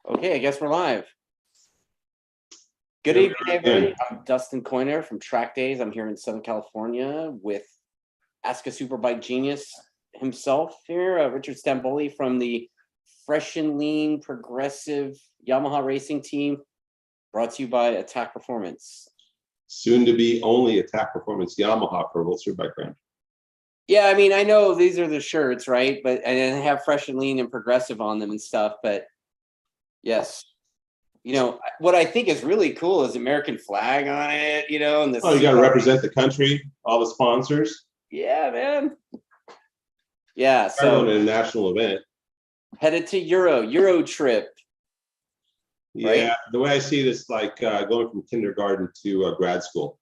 Okay, I guess we're live. Good evening, everybody. I'm Dustin Coiner from TrackDaz. I'm here in Southern California with Ask a Superbike Genius himself here, Richard Stamboli from the fresh and lean progressive Yamaha racing team, brought to you by Attack Performance. Soon to be only Attack Performance Yamaha for World Superbike brand. Yeah, I mean, I know these are the shirts, right? But and they have fresh and lean and progressive on them and stuff, but yes. You know, what I think is really cool is American flag on it, you know, and the you got to represent the country, all the sponsors. Yeah, man. Yeah, so in a national event. Headed to Euro trip. Yeah, right? The way I see it is like going from kindergarten to grad school.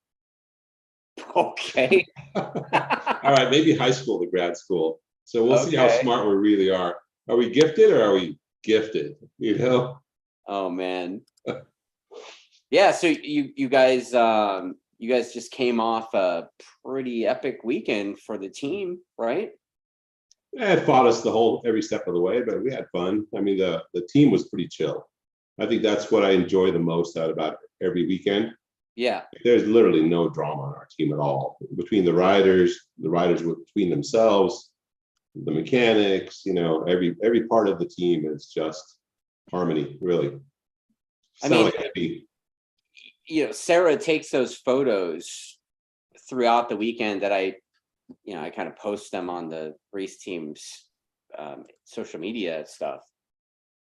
Okay. All right, maybe high school to grad school. So we'll see how smart we really are. Are we gifted or are we gifted? You know? Oh man. Yeah, so you guys just came off a pretty epic weekend for the team, right? Yeah, it fought us every step of the way, but we had fun. I mean, the team was pretty chill. I think that's what I enjoy the most out about every weekend. Yeah. There's literally no drama on our team at all. Between the riders between themselves, the mechanics, you know, every part of the team is just harmony, really. I mean, you know, Sarah takes those photos throughout the weekend that I kind of post them on the race team's social media stuff.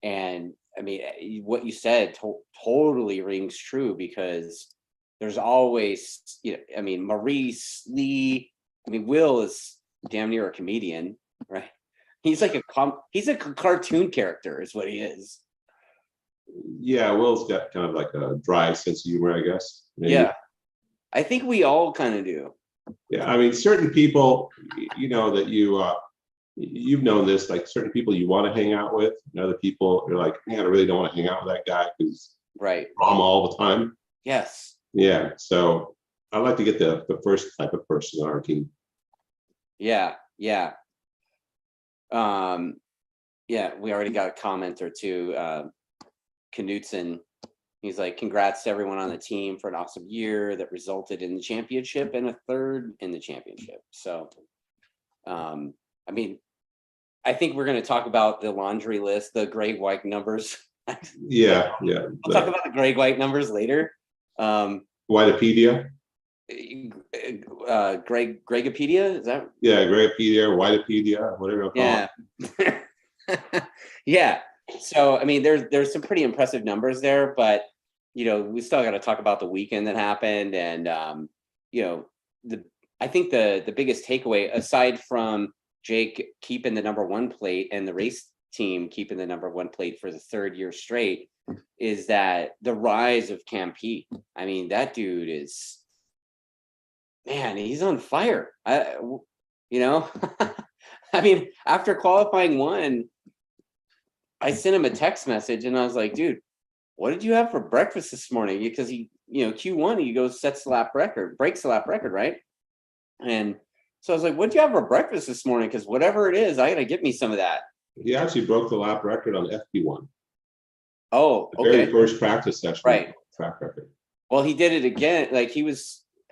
And I mean, what you said totally rings true, because there's always, I mean, Maurice, Lee, I mean, Will is damn near a comedian, right? He's like he's a cartoon character is what he is. Yeah, Will's got kind of like a dry sense of humor, I guess. Maybe. Yeah, I think we all kind of do. Yeah, I mean, certain people, you know, that you've known this, like certain people you want to hang out with, and other people you're like, man, I really don't want to hang out with that guy because right, drama all the time. Yes. Yeah, so I like to get the first type of person on our team. Yeah. Yeah, we already got a comment or two. Knutson, he's like, congrats to everyone on the team for an awesome year that resulted in the championship and a third in the championship. So, I mean, I think we're going to talk about the laundry list, the gray white numbers. Yeah. We'll talk about the gray white numbers later. Whitepedia. Gregopedia, is that? Yeah, Gregopedia, Whitepedia, whatever you call it. Yeah. So I mean, there's some pretty impressive numbers there, but we still got to talk about the weekend that happened, and I think the biggest takeaway, aside from Jake keeping the number one plate and the race team keeping the number one plate for the third year straight, is that the rise of Campy. I mean, that dude is, man, he's on fire. I mean, after qualifying one, I sent him a text message and I was like, dude, what did you have for breakfast this morning? Because he, Q1, he goes, breaks the lap record, right? And so I was like, what did you have for breakfast this morning? Because whatever it is, I got to get me some of that. He actually broke the lap record on FP1. Oh, the very first practice session. Right. Track record. Well, he did it again. Like I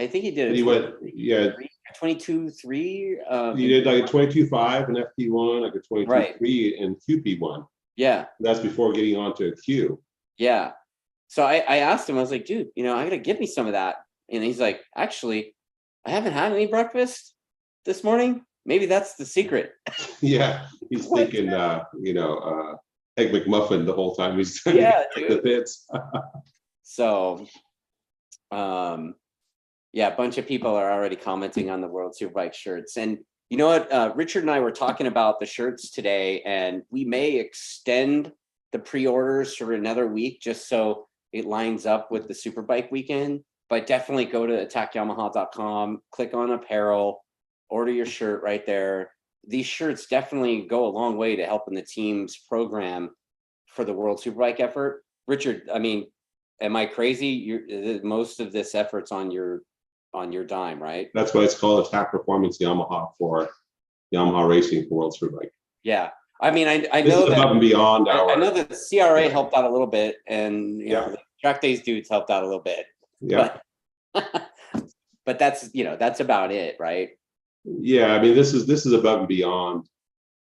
think he did it. He went, 22.3. He did like a 22.5 in FP1, like a 22.3 in QP1. Yeah. That's before getting onto a Q. Yeah. So I asked him, I was like, dude, I got to get me some of that. And he's like, actually, I haven't had any breakfast this morning. Maybe that's the secret. Yeah. He's thinking, Egg McMuffin the whole time he's trying to get the pits. So, yeah, a bunch of people are already commenting on the World Superbike shirts. And you know what? Richard and I were talking about the shirts today, and we may extend the pre-orders for another week just so it lines up with the Superbike weekend. But definitely go to attackyamaha.com, click on apparel, order your shirt right there. These shirts definitely go a long way to helping the team's program for the World Superbike effort. Richard, I mean, am I crazy? Most of this effort's on your dime, right? That's why it's called Attack Performance Yamaha for Yamaha Racing for World Superbike. Yeah. I mean, I This know is above and beyond I know our. that the CRA helped out a little bit, and you know, Yeah, the TrackDaz dudes helped out a little bit, yeah, but but that's, you know, that's about it, right? yeah. I mean, this is above and beyond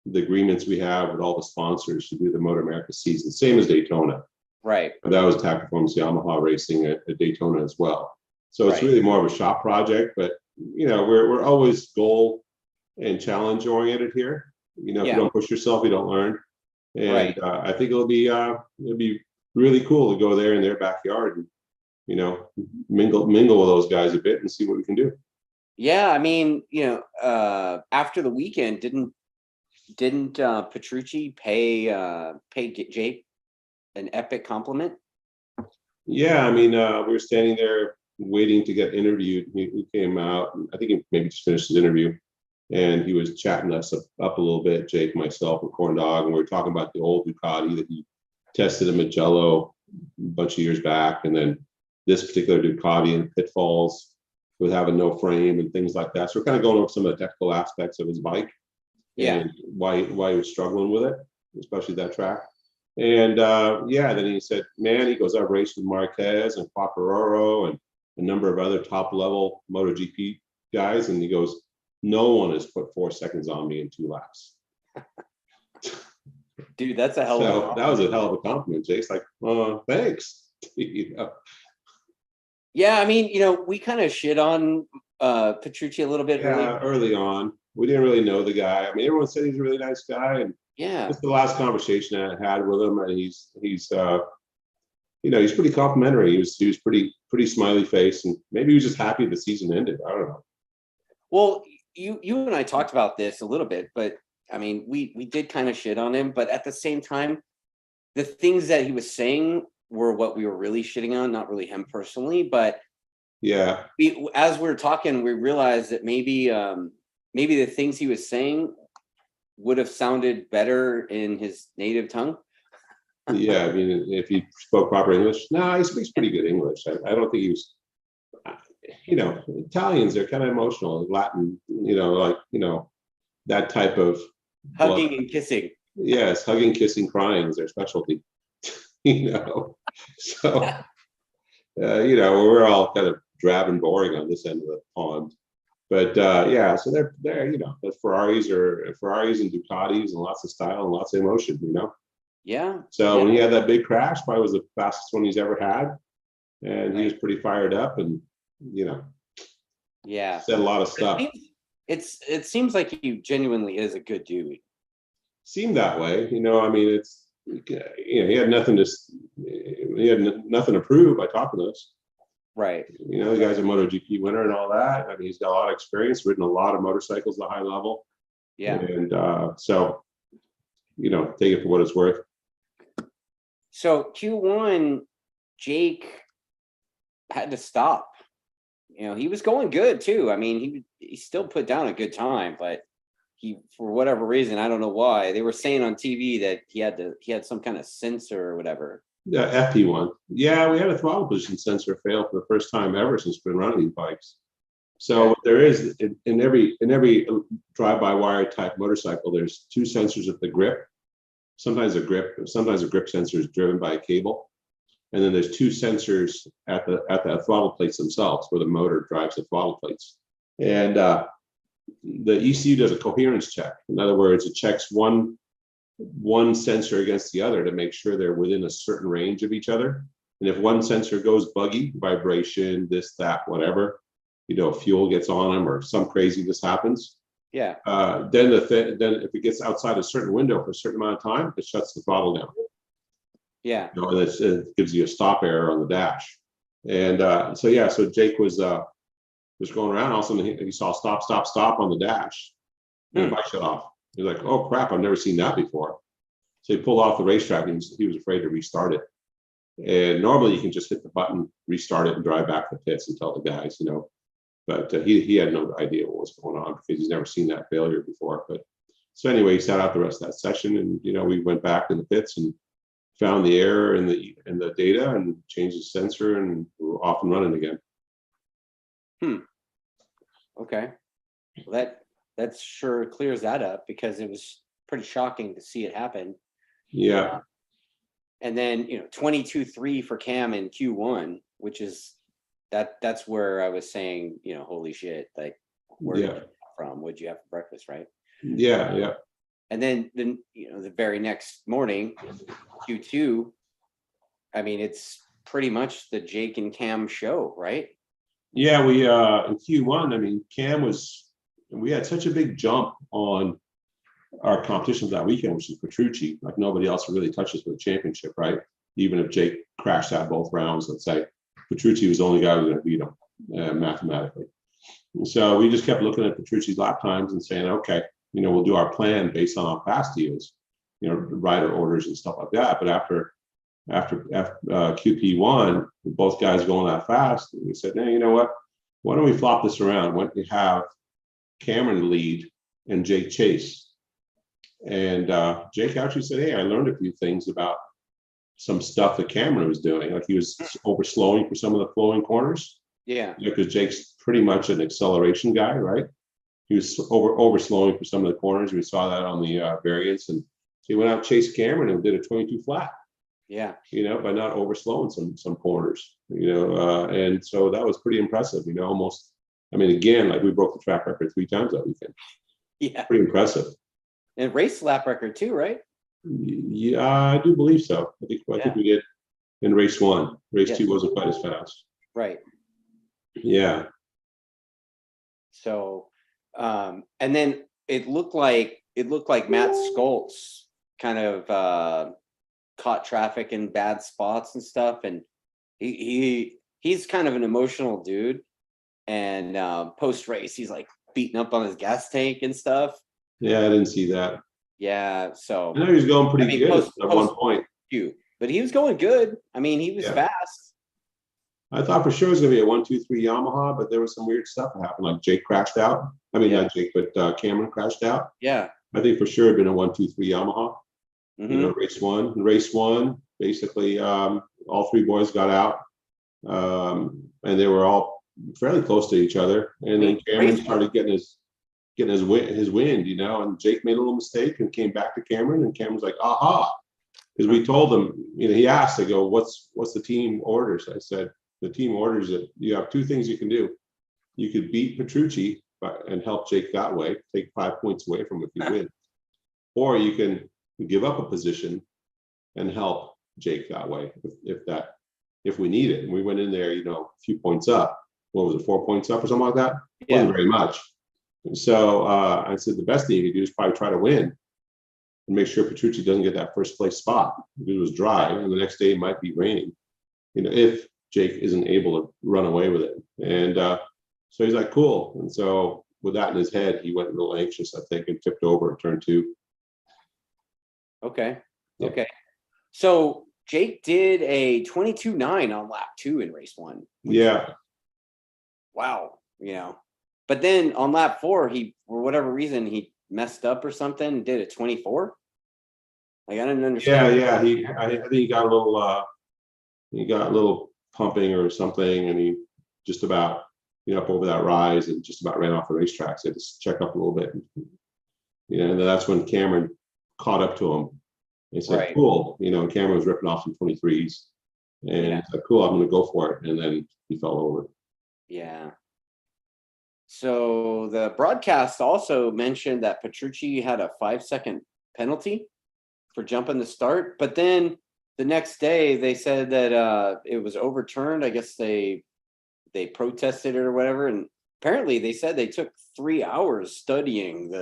the agreements we have with all the sponsors to do the MotoAmerica season, same as Daytona. Right, And that was Attack Yamaha racing at Daytona as well. So it's right. really more of a shop project, but you know, we're always goal and challenge oriented here. You know, if you Yeah, don't push yourself, you don't learn. And right. I think it'll be really cool to go there in their backyard and, you know, mingle with those guys a bit and see what we can do. Yeah, I mean, you know, after the weekend, didn't Petrucci pay Jake an epic compliment? Yeah, I mean, we were standing there waiting to get interviewed. He came out, and I think he maybe just finished his interview, and he was chatting us up a little bit, Jake, myself, and Corn Dog, and we were talking about the old Ducati that he tested in Mugello a bunch of years back, and then this particular Ducati and pitfalls with having no frame and things like that. So we're kind of going over some of the technical aspects of his bike Yeah, and why he was struggling with it, especially that track. And yeah, then he said, man, he goes, I've raced with Marquez and Quattraro and a number of other top level MotoGP guys. And he goes, no one has put 4 seconds on me in 2 laps. dude, that's a hell of a So that was a compliment. hell of a compliment. Jake's like, thanks. You know? Yeah, I mean, you know, we kind of shit on Petrucci a little bit earlier. Yeah, early on, we didn't really know the guy. I mean, everyone said he's a really nice guy. And Yeah, it's the last conversation I had with him. And he's you know, he's pretty complimentary. He was pretty smiley face, and maybe he was just happy the season ended. I don't know. well, you and I talked about this a little bit, but I mean, we did kind of shit on him, but at the same time, the things that he was saying were what we were really shitting on, not really him personally, but Yeah, as we were talking, we realized that maybe the things he was saying would have sounded better in his native tongue. yeah. I mean, if he spoke proper English, no, he speaks pretty good English. I don't think he was. You know, Italians are kind of emotional. Latin, you know, like that type of blood. Hugging and kissing. Yes, hugging, kissing, crying is their specialty. You know, so you know, we're all kind of drab and boring on this end of the pond. But yeah, so they're you know, the Ferraris and Ducatis and lots of style and lots of emotion, you know. Yeah, So yeah, when he had that big crash, probably was the fastest one he's ever had, and he right. was pretty fired up, and you know, Yeah. said a lot of It stuff. seems, it seems like he genuinely is a good dude. Seemed that way, you know. I mean, it's you know, he had nothing to prove by talking to us. Right. You know, the guy's a MotoGP winner and all that. I mean, he's got a lot of experience, ridden a lot of motorcycles at a high level, Yeah. and so you know, take it for what it's worth. So Q1, Jake had to stop. You know, he was going good too. I mean, he still put down a good time, but he, for whatever reason, I don't know why, they were saying on TV that he had some kind of sensor or whatever. Yeah, FP1. Yeah, we had a throttle position sensor fail for the first time ever since we've been running these bikes. So Okay. there is in every drive-by-wire type motorcycle, there's 2 sensors at the grip. Sometimes a grip sensor is driven by a cable, and then there's 2 sensors at the throttle plates themselves, where the motor drives the throttle plates. And the ECU does a coherence check. In other words, it checks one sensor against the other to make sure they're within a certain range of each other. And if one sensor goes buggy, vibration, this, that, whatever, you know, fuel gets on them or some craziness happens, Yeah. then if it gets outside a certain window for a certain amount of time, it shuts the throttle down. Yeah. You know, and it gives you a stop error on the dash. And so yeah, so Jake was going around. All of a sudden he saw stop on the dash, and the bike shut off. He's like, oh crap, I've never seen that before. So he pulled off the racetrack, and he was afraid to restart it. And normally you can just hit the button, restart it, and drive back to the pits and tell the guys, you know. But he had no idea what was going on because he's never seen that failure before. But so anyway, he sat out the rest of that session, and you know, we went back in the pits and found the error in the data and changed the sensor, and we were off and running again. Okay. Well, that sure clears that up, because it was pretty shocking to see it happen. Yeah. And then, 22.3 for Cam in Q1, which is that's where I was saying, holy shit, like, where did you come from? What'd you have for breakfast, right? Yeah, yeah. And then the very next morning, Q2, I mean, it's pretty much the Jake and Cam show, right? Yeah, we in Q1, I mean, we had such a big jump on our competition that weekend, which is Petrucci. Like, nobody else really touches for the championship, right? Even if Jake crashed out both rounds, let's say, Petrucci was the only guy who was going to beat him mathematically. And so we just kept looking at Petrucci's lap times and saying, okay, we'll do our plan based on how fast he is, rider orders and stuff like that. But after QP1, both guys going that fast, we said, hey, you know what? Why don't we flop this around? Why don't we have Cameron lead and Jake chase? And Jake actually said, hey, I learned a few things about some stuff that Cameron was doing. Like, he was overslowing for some of the flowing corners. Yeah. Because Jake's pretty much an acceleration guy, right? He was overslowing for some of the corners. We saw that on the variants, and he went out, chased Cameron, and did a 22 flat. Yeah. By not overslowing some corners. And so that was pretty impressive. Almost. I mean, again, like, we broke the track record 3 times that weekend. Yeah. Pretty impressive. And race lap record too, right? Yeah, I do believe so. I think we did in race 1. Race 2 wasn't quite as fast. Right. Yeah. So, and then it looked like Matt Skoltz kind of caught traffic in bad spots and stuff, and he's kind of an emotional dude. And post race, he's like beating up on his gas tank and stuff. Yeah, I didn't see that. Yeah, so I know he was going pretty good at one point. But he was going good. I mean, he was fast. I thought for sure it was going to be a 1-2-3 Yamaha, but there was some weird stuff that happened. Like, Jake crashed out. I mean, not Jake, but Cameron crashed out. Yeah. I think for sure it'd been a 1-2-3 Yamaha. Race one, basically, all 3 boys got out, and they were all fairly close to each other. And then Cameron started getting his wind, and Jake made a little mistake and came back to Cameron, and Cameron's like, aha, because we told him, he asked, I go, what's the team orders? I said, the team orders that you have 2 things you can do. You could beat Petrucci and help Jake that way, take 5 points away from him if you win, or you can give up a position and help Jake that way if we need it. And we went in there, a few points up. What was it, 4 points up or something like that? Yeah. Wasn't very much. And so I said the best thing you can do is probably try to win and make sure Petrucci doesn't get that first place spot. Because it was dry, and the next day it might be raining. If Jake isn't able to run away with it. And so he's like, cool. And so with that in his head, he went a little anxious, I think, and tipped over at turn 2. Okay. Yeah. Okay. So Jake did a 22.9 on lap 2 in race 1. Yeah. Wow. But then on lap 4, he, for whatever reason, he messed up or something and did a 24. Like, I didn't understand. Yeah. I think he got a little pumping or something, and he just about, up over that rise and just about ran off the racetrack. So just check up a little bit. And that's when Cameron caught up to him. He said, right. Cool. And Cameron was ripping off some 23s. And he said, cool, I'm going to go for it. And then he fell over. Yeah. So the broadcast also mentioned that Petrucci had a 5-second penalty for jumping the start. But then the next day they said that it was overturned. I guess they protested it or whatever. And apparently they said they took 3 hours studying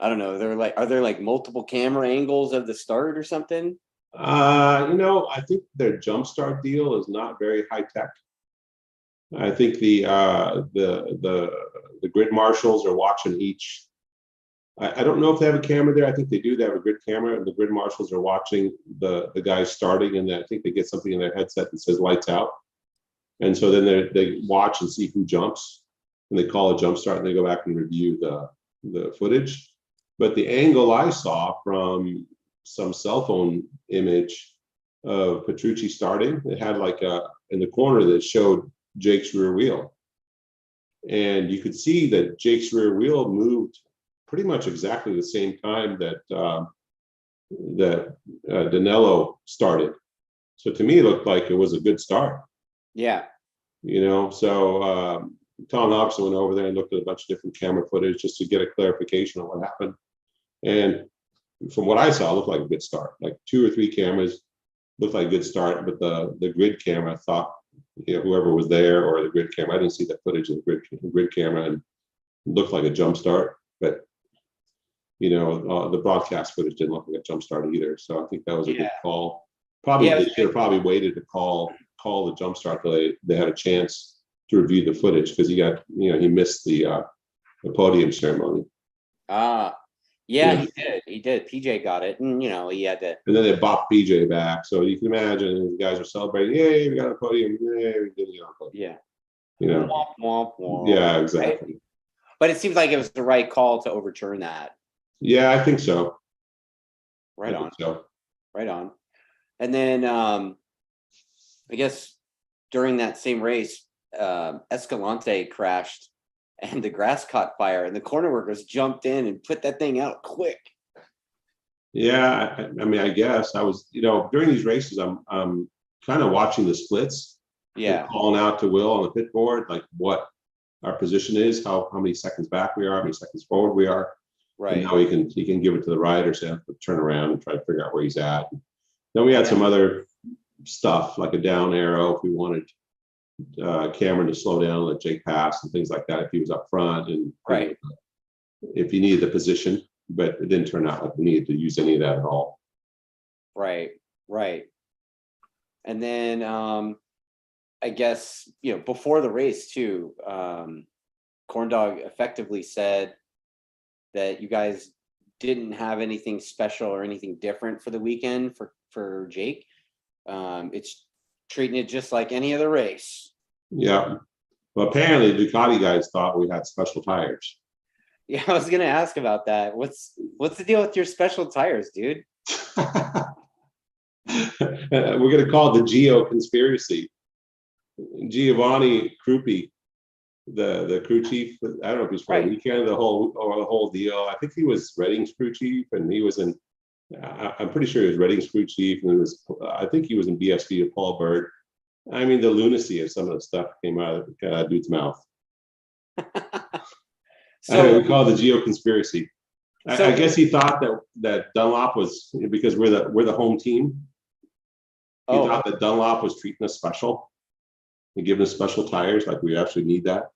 I don't know. Are there like multiple camera angles of the start or something? I think their jump start deal is not very high tech. I think the grid marshals are watching each. I don't know if they have a camera there. I think they do. They have a grid camera, and the grid marshals are watching the guys starting, and I think they get something in their headset that says lights out. And so then they watch and see who jumps, and they call a jump start, and they go back and review the footage. But the angle I saw from some cell phone image of Petrucci starting, it had like in the corner that showed Jake's rear wheel. And you could see that Jake's rear wheel moved pretty much exactly the same time that Danilo started. So to me, it looked like it was a good start. Yeah. So Tom Hobson went over there and looked at a bunch of different camera footage just to get a clarification on what happened. And from what I saw, it looked like a good start. Like 2 or 3 cameras looked like a good start, but the grid camera thought, whoever was there, or the grid camera, I didn't see that footage of the grid camera, and it looked like a jump start. But the broadcast footage didn't look like a jump start either. So I think that was a good call. Probably they should have probably waited to call the jump start till they had a chance to review the footage, because he missed the podium ceremony. Yeah, he did. PJ got it, and he had to. And then they bopped PJ back, so you can imagine the guys were celebrating. Yay, we got a podium! Yay, we did it on a podium. Yeah. Womp, womp, womp. Yeah, exactly. Right? But it seems like it was the right call to overturn that. Yeah, I think so. Right on. And then I guess during that same race, Escalante crashed and the grass caught fire, and the corner workers jumped in and put that thing out quick. Yeah, I mean, I guess I was, during these races, I'm kind of watching the splits. Yeah. Calling out to Will on the pit board, like what our position is, how many seconds back we are, how many seconds forward we are. Right. And now he can give it to the riders and have to turn around and try to figure out where he's at. Then we had some other stuff like a down arrow if we wanted Cameron to slow down, let Jake pass and things like that if he was up front, and if he needed the position, but it didn't turn out like we needed to use any of that at all. Right. And then I guess before the race too, Corn Dog effectively said that you guys didn't have anything special or anything different for the weekend for Jake. It's treating it just like any other race. Yeah. Well, apparently Ducati guys thought we had special tires. Yeah, I was gonna ask about that. What's the deal with your special tires, dude? We're gonna call it the Geo conspiracy. Giovanni Krupi, the crew chief, I don't know if he's for the weekend, the whole deal. I think he was Redding's crew chief, and he was in. I'm pretty sure he was Redding's crew chief, and I think he was in BSB with Paul Bird. I mean, the lunacy of some of the stuff came out of that dude's mouth. So we call it the Geo conspiracy. I guess he thought that Dunlop was, because we're the home team. He thought that Dunlop was treating us special and giving us special tires, like we actually need that.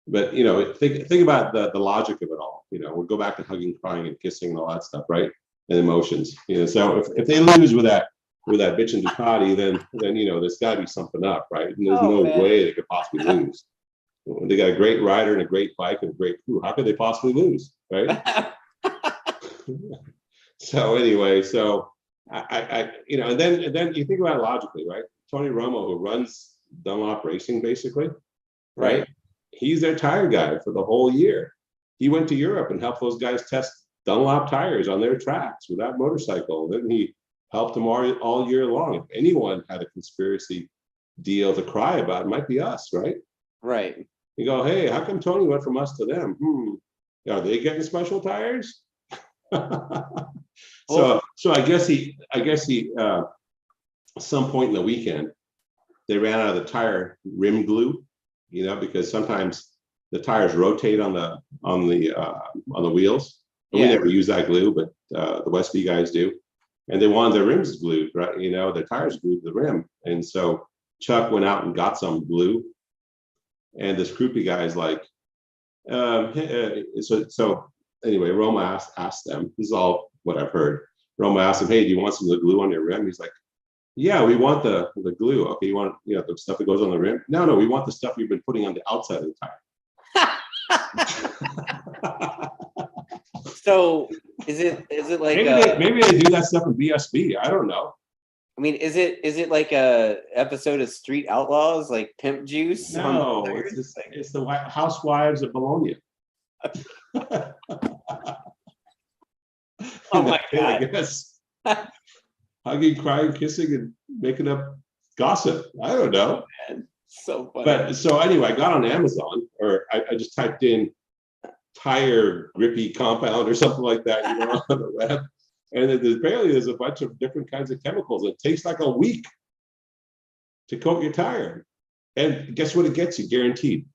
But think about the logic of it all. We'll go back to hugging, crying, and kissing and all that stuff, right? And emotions. So if they lose with that bitchin' Ducati, then there's got to be something up, right? And there's no way they could possibly lose. They got a great rider and a great bike and a great crew. How could they possibly lose, right? So anyway, I and then you think about it logically, right? Tony Romo, who runs Dunlop Racing, basically, right? He's their tire guy for the whole year. He went to Europe and helped those guys test Dunlop tires on their tracks with that motorcycle. Then he helped them all year long. If anyone had a conspiracy deal to cry about, it might be us, right? Right. You go, hey, how come Tony went from us to them? Are they getting special tires? So I guess he at some point in the weekend, they ran out of the tire rim glue, because sometimes the tires rotate on the wheels. We never use that glue, but the Westby guys do. And they wanted their rims glued, right? Their tires glued to the rim. And so Chuck went out and got some glue. And this Krupi guy is like, so anyway, Roma asked them, this is all what I've heard. Roma asked him, hey, do you want some of the glue on your rim? He's like, yeah, we want the glue. Okay, you want the stuff that goes on the rim? No, we want the stuff you've been putting on the outside of the tire. So is it like maybe they do that stuff in BSB? I don't know. I mean, is it like a episode of Street Outlaws, like Pimp Juice? No, it's the Housewives of Bologna. Oh my God. I guess. Hugging, crying, kissing, and making up gossip. I don't know. Man, so funny. But so anyway, I got on Amazon, or I just typed in tire grippy compound or something like that, you know, on the web. And then apparently there's a bunch of different kinds of chemicals. It takes like a week to coat your tire. And guess what it gets you, guaranteed?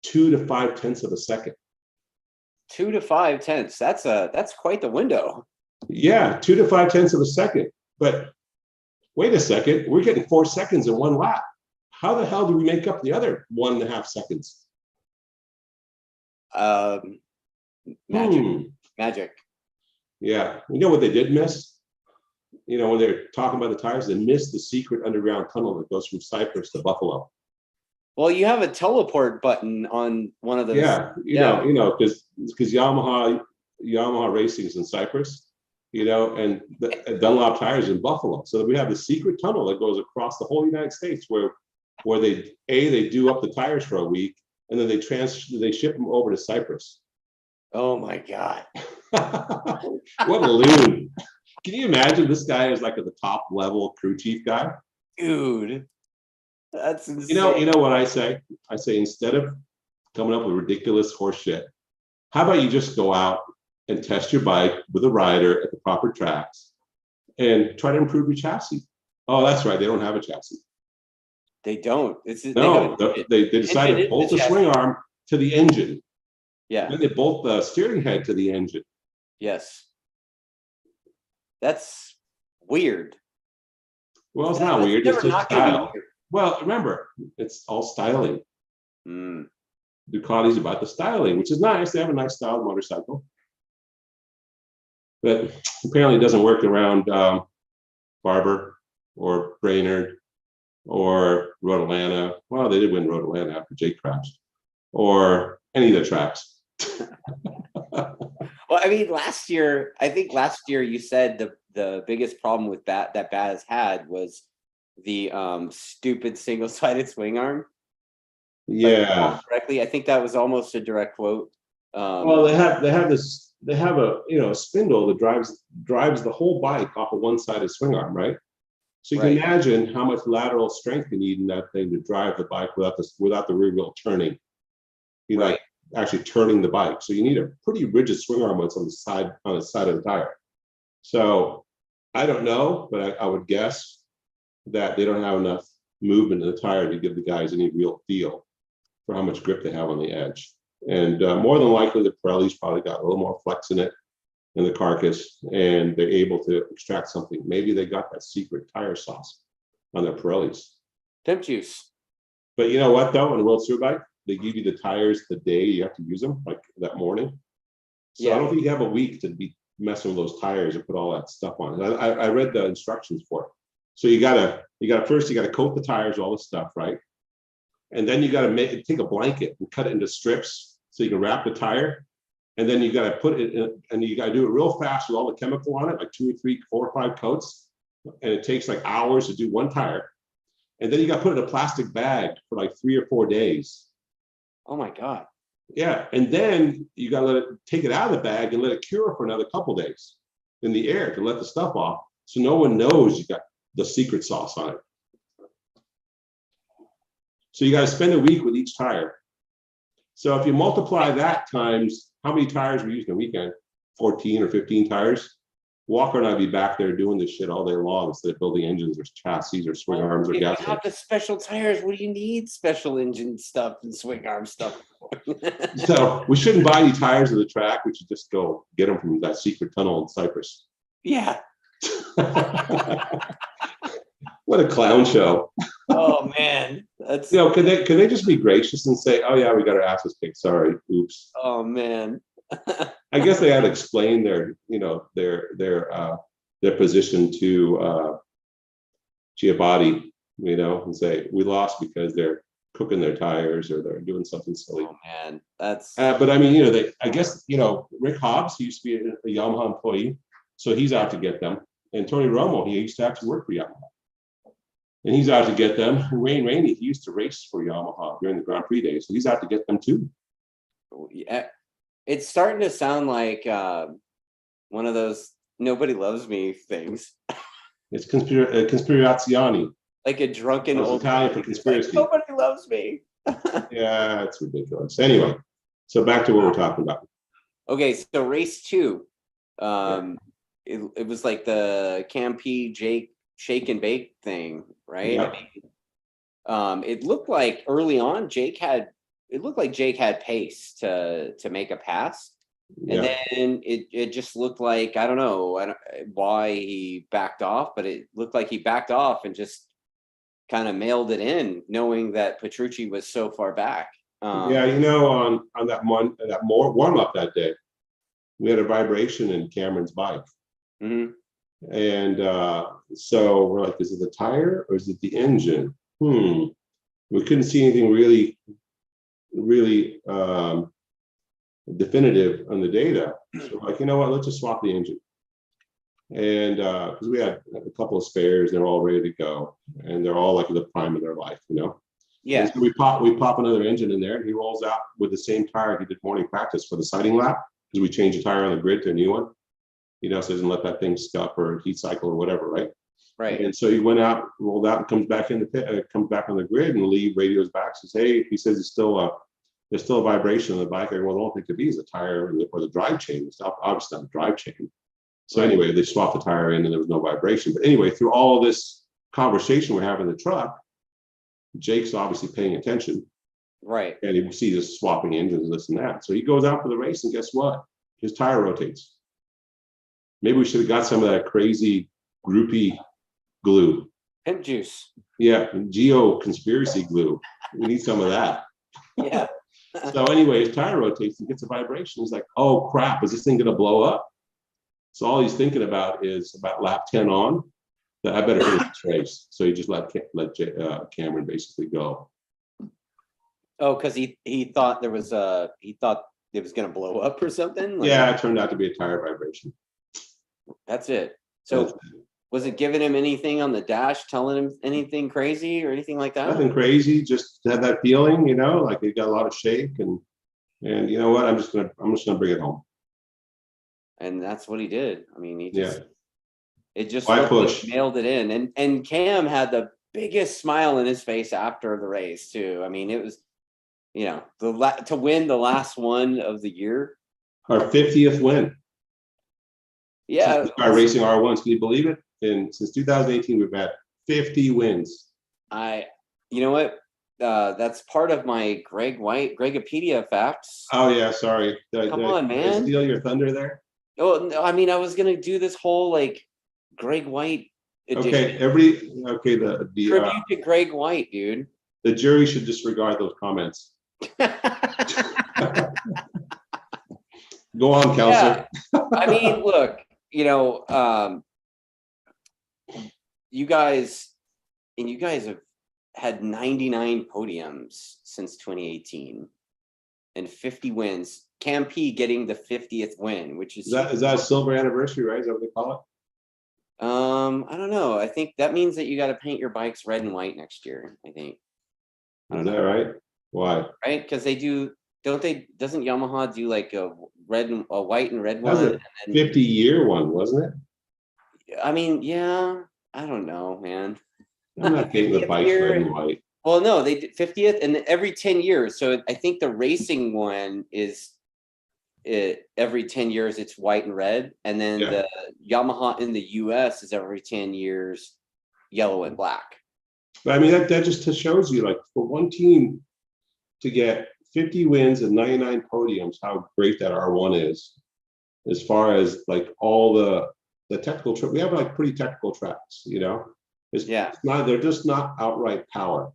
2 to 5 tenths of a second. 2 to 5 tenths. That's quite the window. Yeah, 2 to 5 tenths of a second. But wait a second, we're getting 4 seconds in one lap. How the hell do we make up the other 1.5 seconds? Magic. Yeah, you know what they did miss? You know, when they're talking about the tires, they missed the secret underground tunnel that goes from Cypress to Buffalo. Well, you have a teleport button on one of those. Yeah, you know, because Yamaha Racing is in Cypress, you know, and the Dunlop tires in Buffalo. So we have the secret tunnel that goes across the whole United States, where they do up the tires for a week, and then they ship them over to Cyprus. Oh my God. What a loon. Can you imagine this guy is like at the top level crew chief guy? Dude, that's insane. You know what I say? I say, instead of coming up with ridiculous horse shit, how about you just go out and test your bike with a rider at the proper tracks and try to improve your chassis? Oh, that's right. They don't have a chassis. They don't. They decided to bolt the swing arm to the engine. Yeah. Then they bolt the steering head to the engine. Yes. That's weird. Well, it's not weird. It's just style. Well, remember, it's all styling. Ducati's about the styling, which is nice. They have a nice styled motorcycle. But apparently it doesn't work around Barber or Brainerd or Road Atlanta. Well, they did win Road Atlanta after Jake crashed. Or any of the tracks. Well, I mean, last year you said the biggest problem with that Baz had was the stupid single-sided swing arm. Yeah. Correctly, I think that was almost a direct quote. Well, they have a spindle that drives the whole bike off of one-sided swing arm, right? So you can imagine how much lateral strength you need in that thing to drive the bike without the rear wheel turning. You know, actually turning the bike. So you need a pretty rigid swing arm when it's on the side of the tire. So I don't know, but I would guess that they don't have enough movement in the tire to give the guys any real feel for how much grip they have on the edge. And more than likely, the Pirelli's probably got a little more flex in it, in the carcass, and they're able to extract something. Maybe they got that secret tire sauce on their Pirellis. Pimp juice. But you know what, though, on a World Superbike, they give you the tires the day you have to use them, like that morning. So I don't think you have a week to be messing with those tires and put all that stuff on. I read the instructions for it. So you gotta coat the tires, all the stuff, right? And then you gotta take a blanket and cut it into strips so you can wrap the tire. And then you gotta put it in, and you gotta do it real fast with all the chemical on it, like 2 or 3, 4 or 5 coats. And it takes like hours to do one tire. And then you gotta put it in a plastic bag for like 3 or 4 days. Oh my God. Yeah, and then you gotta take it out of the bag and let it cure for another couple days in the air to let the stuff off, so no one knows you got the secret sauce on it. So you got to spend a week with each tire. So if you multiply that times how many tires we use in a weekend, 14 or 15 tires, Walker and I'd be back there doing this shit all day long instead of building engines or chassis or swing arms or gas. You have the special tires. What do you need special engine stuff and swing arm stuff for? So we shouldn't buy any tires of the track. We should just go get them from that secret tunnel in Cyprus. Yeah. What a clown show. Oh man. That's can they just be gracious and say, oh yeah, we got our asses kicked. Sorry. Oops. Oh man. I guess they had to explain their position to Giabatti, and say we lost because they're cooking their tires or they're doing something silly. Oh man, that's. But I mean, I guess Rick Hobbs, he used to be a Yamaha employee, so he's out to get them. And Tony Romo, he used to actually work for Yamaha, and he's out to get them. And Wayne Rainey, he used to race for Yamaha during the Grand Prix days, so he's out to get them too. Yeah. It's starting to sound like one of those "nobody loves me" things. It's conspirazioni. Like a drunken old Italian for conspiracy. Like, nobody loves me. Yeah, it's ridiculous. Anyway, So back to what we're talking about. Okay, so race 2, it was like the Cam P Jake shake and bake thing, right? Yep. I mean, it looked like early on Jake had pace to make a pass. And then it just looked like, I don't know why he backed off, but it looked like he backed off and just kind of mailed it in, knowing that Petrucci was so far back. Yeah, you know, on that warm up that day, we had a vibration in Cameron's bike. Mm-hmm. And so we're like, is it the tire or is it the engine? We couldn't see anything really definitive on the data. So we're like, you know what, let's just swap the engine. And because we had a couple of spares, they're all ready to go, and they're all like in the prime of their life, you know. Yeah. And so we pop another engine in there, and he rolls out with the same tire he did morning practice for the sighting lap, because we changed the tire on the grid to a new one, you know, so it doesn't let that thing scuff or heat cycle or whatever, right? Right. And so he went out, rolled out, and comes back in the pit, comes back on the grid, and Lee radios back, says, "Hey," he says, there's still a vibration in the bike. I go, well, I don't think it is a tire or the drive chain. It's obviously not the drive chain. So anyway, they swapped the tire in and there was no vibration. But anyway, through all this conversation we're having in the truck, Jake's obviously paying attention. Right. And he sees us swapping engines, this and that. So he goes out for the race, and guess what? His tire rotates. Maybe we should have got some of that crazy groupie glue. Pimp juice. Yeah, geo conspiracy glue. We need some of that. Yeah. So anyway, his tire rotates and gets a vibration. He's like, oh crap, is this thing gonna blow up? So all he's thinking about is about lap 10 on, that I better finish this race. So he just let Cameron basically go. Oh, because he thought it was gonna blow up or something? Like, yeah, it turned out to be a tire vibration. That's it. So was it giving him anything on the dash, telling him anything crazy or anything like that? Nothing crazy, just had that feeling, you know, like it got a lot of shake, and you know what, I'm just gonna bring it home. And that's what he did. I mean, it just nailed it in. And Cam had the biggest smile in his face after the race too. I mean, it was, you know, to win the last one of the year. Our 50th win. Yeah. Our racing R1s, can you believe it? And since 2018, we've had 50 wins. You know what? That's part of my Gregopedia facts. Oh yeah, sorry. Come on, man. Did I steal your thunder there? Oh, no, I mean, I was gonna do this whole like Greg White edition. Okay, the tribute to Greg White, dude. The jury should disregard those comments. Go on, Kelser. Yeah. I mean, look, you know, you guys have had 99 podiums since 2018 and 50 wins. Cam P getting the 50th win, which is that a silver anniversary, right? Is that what they call it? I don't know. I think that means that you got to paint your bikes red and white next year. I think. Is that right? Why? Right? Because they do. Don't they? Doesn't Yamaha do like a white and red one? That was a 50-year one, wasn't it? I mean, yeah. I don't know, man. I'm not painting the bikes red and white. Well, no, they did 50th, and every 10 years. So I think the racing one is every 10 years it's white and red, and then the Yamaha in the US is every 10 years yellow and black. But I mean, that just shows you, like, for one team to get 50 wins and 99 podiums, how great that R1 is, as far as like all the technical we have like pretty technical tracks, you know. They're just not outright power.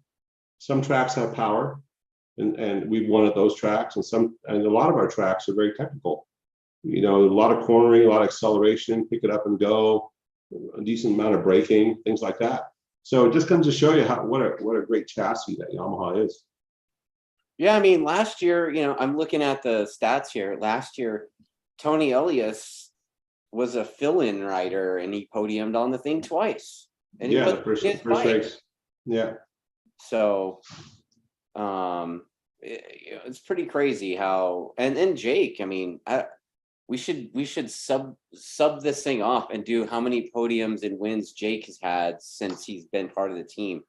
Some tracks have power, and we've won at those tracks, and a lot of our tracks are very technical. You know, a lot of cornering, a lot of acceleration, pick it up and go, a decent amount of braking, things like that. So it just comes to show you what a great chassis that Yamaha is. Yeah, I mean, last year, you know, I'm looking at the stats here. Last year, Tony Elias was a fill-in rider, and he podiumed on the thing twice. And yeah, the first race. Yeah. So, it's pretty crazy how, and then Jake, I mean, we should sub this thing off and do how many podiums and wins Jake has had since he's been part of the team.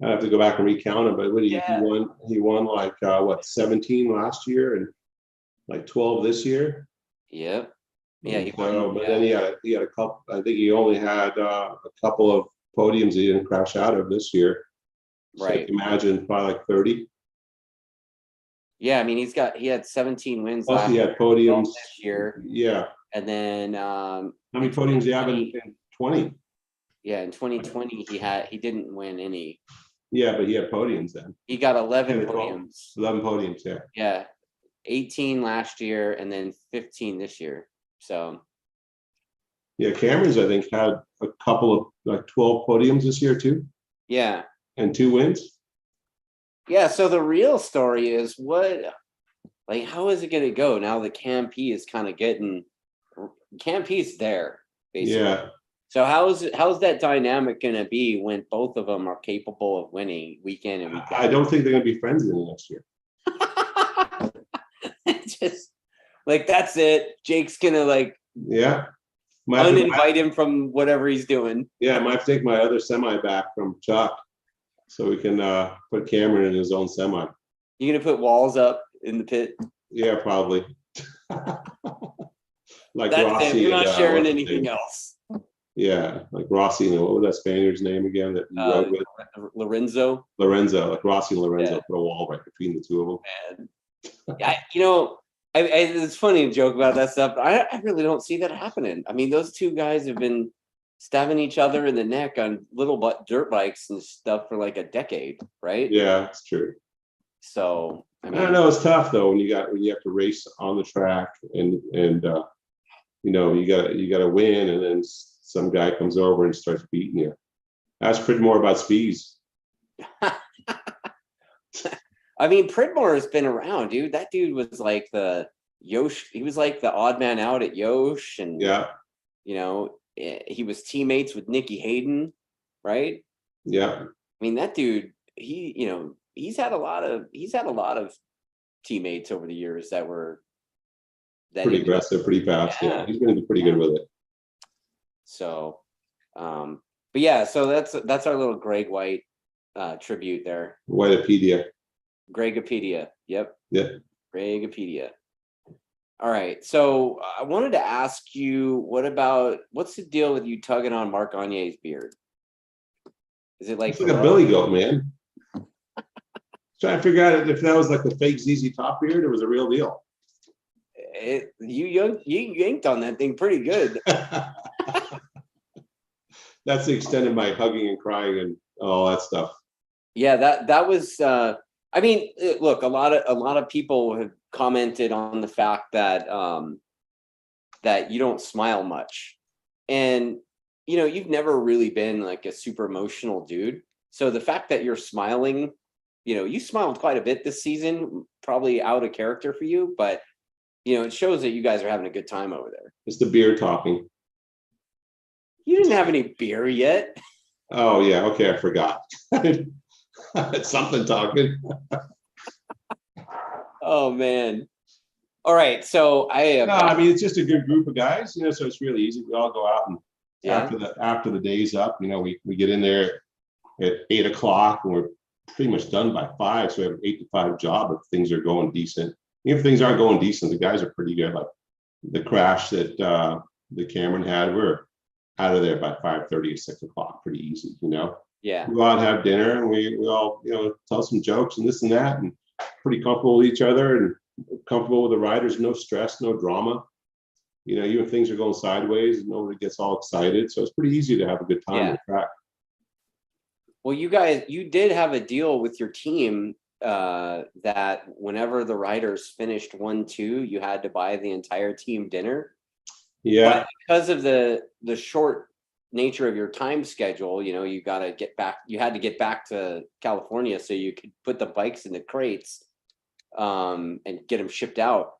I have to go back and recount it, but what he Yeah. won like what 17 last year and like 12 this year. Yep. Yeah, he So, won. but Yeah. then he had a couple. I think he only had a couple of podiums he didn't crash out of this year. So Right. imagine probably like 30. Yeah, I mean he had 17 wins Plus he last had podiums year, Yeah. and then How many podiums do you have in 20? Yeah, in 2020 he didn't win any. Yeah, but he had podiums then. He got 11 Yeah, podiums. 11 podiums, yeah. Yeah, 18 last year and then 15 this year. So Yeah, Cameron's I think had a couple of like 12 podiums this year too, yeah, and 2 wins. yeah. So the real story is how is it going to go now that Cam P is kind of getting Cam P's there basically. Yeah. So how's that dynamic going to be when both of them are capable of winning week in and week out? I don't think they're going to be friends in the next year. Just like that's it. Jake's gonna Yeah. uninvite him from whatever he's doing. Yeah, I might have to take my other semi back from Chuck so we can put Cameron in his own semi. You gonna put walls up in the pit? Yeah, probably. Like That's Rossi. it. We're not sharing what's his anything name? else. Yeah, like Rossi and what was that Spaniard's name again that you rode with? Lorenzo. Lorenzo, like Rossi and Lorenzo Yeah. put a wall right between the two of them. And it's funny to joke about that stuff, but I really don't see that happening. I mean, those two guys have been stabbing each other in the neck on little dirt bikes and stuff for like a decade, right? Yeah, it's true. So I don't know. It's tough though when you have to race on the track and you got to win, and then some guy comes over and starts beating you. Ask Pridmore about Spees. I mean, Pridmore has been around, dude. That dude was like the Yosh. He was like the odd man out at Yosh, and Yeah, he was teammates with Nicky Hayden, right? yeah. I mean, that dude. He's had a lot of teammates over the years that were Pretty aggressive, pretty fast. Yeah, he's going to be pretty good with it. So, but yeah, so that's our little Greg White tribute there. Whitepedia. Gregopedia. Yep. Yeah. Gregopedia. All right. So I wanted to ask you, what's the deal with you tugging on Marc Gagne's beard? Is it It's like a billy goat, man. Trying to figure out if that was like the fake ZZ Top beard or was a real deal. You yanked on that thing pretty good. That's the extent of my hugging and crying and all that stuff. Yeah, that was. I mean, look, a lot of people have commented on the fact that that you don't smile much, and you've never really been like a super emotional dude. So the fact that you're smiling, you smiled quite a bit this season, probably out of character for you, but it shows that you guys are having a good time over there. It's the beer talking. You didn't have any beer yet. Oh yeah, okay, I forgot. It's something talking. Oh man. All right, so I mean it's just a good group of guys, so it's really easy. We all go out and after the day's up, we get in there at 8 o'clock and we're pretty much done by 5. So we have an 8 to 5 job if things are going decent. If things aren't going decent, the guys are pretty good. Like the crash that Cameron had, we're out of there by 5:30 or 6 o'clock, pretty easy, Yeah. We go out and have dinner and we all, tell some jokes and this and that, and pretty comfortable with each other and comfortable with the riders, no stress, no drama. Even if things are going sideways, nobody gets all excited. So it's pretty easy to have a good time on the track. Well, you did have a deal with your team that whenever the riders finished 1-2, you had to buy the entire team dinner. Yeah. But because of the short nature of your time schedule, you had to get back to California so you could put the bikes in the crates and get them shipped out.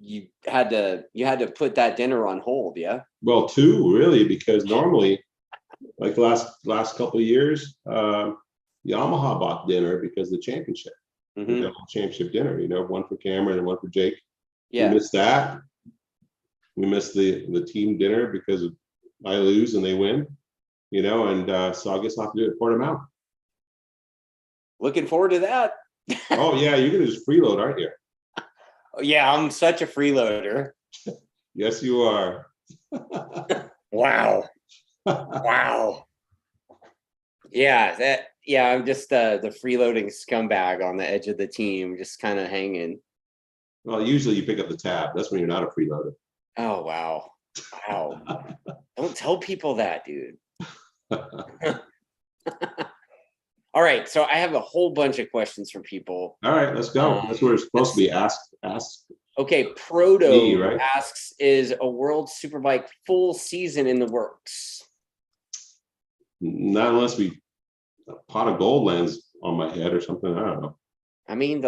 You had to put that dinner on hold, yeah? Well, 2 really, because normally like the last couple of years, Yamaha bought dinner because of the championship. Mm-hmm. The championship dinner, one for Cameron and one for Jake. Yeah. We missed that. We missed the team dinner because I lose and they win, and so I guess I'll have to do it Portimao. looking forward to that. Oh yeah, you're gonna just freeload, aren't you? Yeah, I'm such a freeloader. Yes, you are. Wow. Wow. Yeah, I'm just the freeloading scumbag on the edge of the team, just kind of hanging. Well, usually you pick up the tab. That's when you're not a freeloader. Oh, wow. Wow. Don't tell people that, dude. All right, so I have a whole bunch of questions from people. All right, let's go. That's what it's supposed to be asked. Okay, Proto Me, right? asks, is a World Superbike full season in the works? Not unless a pot of gold lands on my head or something. I don't know. I mean,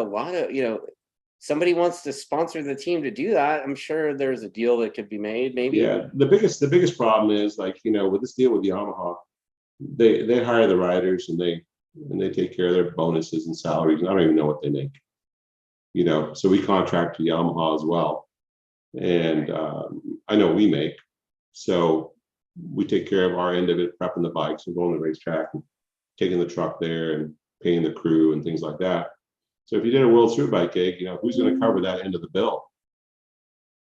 somebody wants to sponsor the team to do that. I'm sure there's a deal that could be made, maybe. Yeah, the biggest problem is, like, with this deal with Yamaha, they hire the riders and they take care of their bonuses and salaries. And I don't even know what they make. So we contract to Yamaha as well, and I know we make. So we take care of our end of it, prepping the bikes and going to the racetrack and taking the truck there and paying the crew and things like that. So if you did a World Superbike gig, who's going to cover that end of the bill?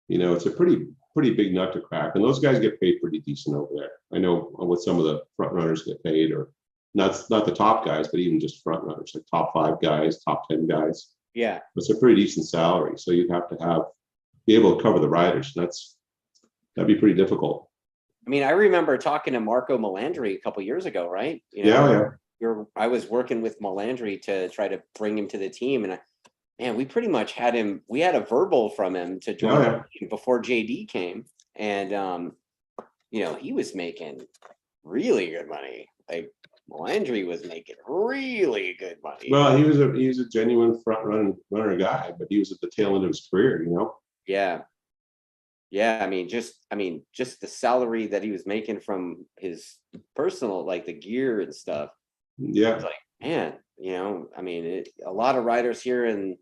It's a pretty big nut to crack, and those guys get paid pretty decent over there. I know what some of the front runners get paid, or not the top guys, but even just front runners, like top 5 guys, top 10 guys. Yeah, it's a pretty decent salary. So you'd have to be able to cover the riders. And that'd be pretty difficult. I mean, I remember talking to Marco Melandri a couple years ago, right? Yeah. I was working with Melandri to try to bring him to the team, and we pretty much had him. We had a verbal from him to join the team before JD came, and he was making really good money. Like, Melandri was making really good money. Well, he was a genuine runner guy, but he was at the tail end of his career, Yeah. I mean, just the salary that he was making from his personal, like the gear and stuff. Yeah. It's like, man, I mean, a lot of riders here in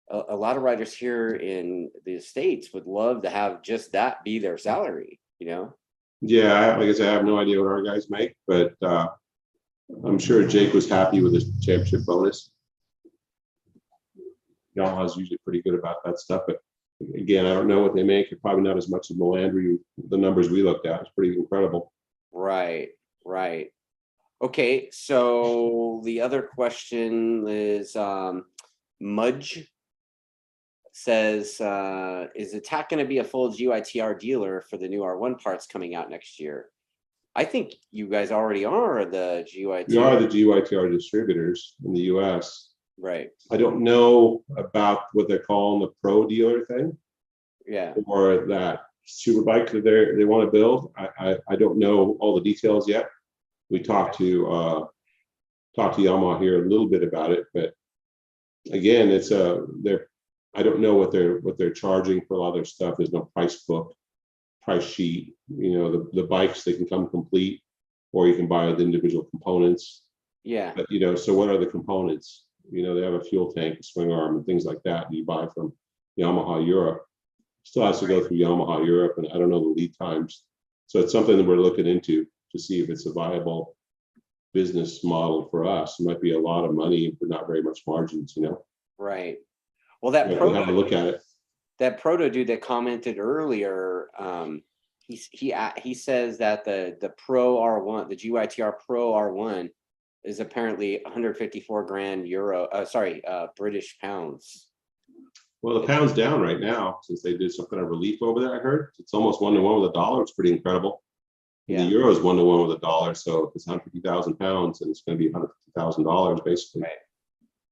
the States would love to have just that be their salary, Yeah, like I said, I have no idea what our guys make, but I'm sure Jake was happy with his championship bonus. Yamaha's usually pretty good about that stuff, but again, I don't know what they make. Probably not as much as Melandri. The numbers we looked at was pretty incredible. Right. Okay, so the other question is, Mudge says, is Attack going to be a full GYTR dealer for the new R1 parts coming out next year? I think you guys already are the GYTR. We are the GYTR distributors in the US. Right. I don't know about what they're calling the pro dealer thing. Yeah. Or that Superbike that they want to build. I don't know all the details yet. We talked to Yamaha here a little bit about it, but again, I don't know what they're charging for a lot of their stuff. There's no price sheet. The bikes, they can come complete, or you can buy the individual components. Yeah. But so what are the components? They have a fuel tank, a swing arm, and things like that you buy from Yamaha Europe. Still has to go through Yamaha Europe, and I don't know the lead times. So it's something that we're looking into to see if it's a viable business model for us. It might be a lot of money, but not very much margins, Right. Well, that we'll have a look at it. That Proto dude that commented earlier, he says that the Pro R1, the GYTR Pro R1, is apparently 154 grand British pounds. Well, the pound's down right now since they did some kind of relief over there. I heard it's almost 1-to-1 with the dollar. It's pretty incredible. Yeah. The euro is 1-to-1 with the dollar, so if it's 150,000 pounds, and it's going to be $150,000 basically. Right.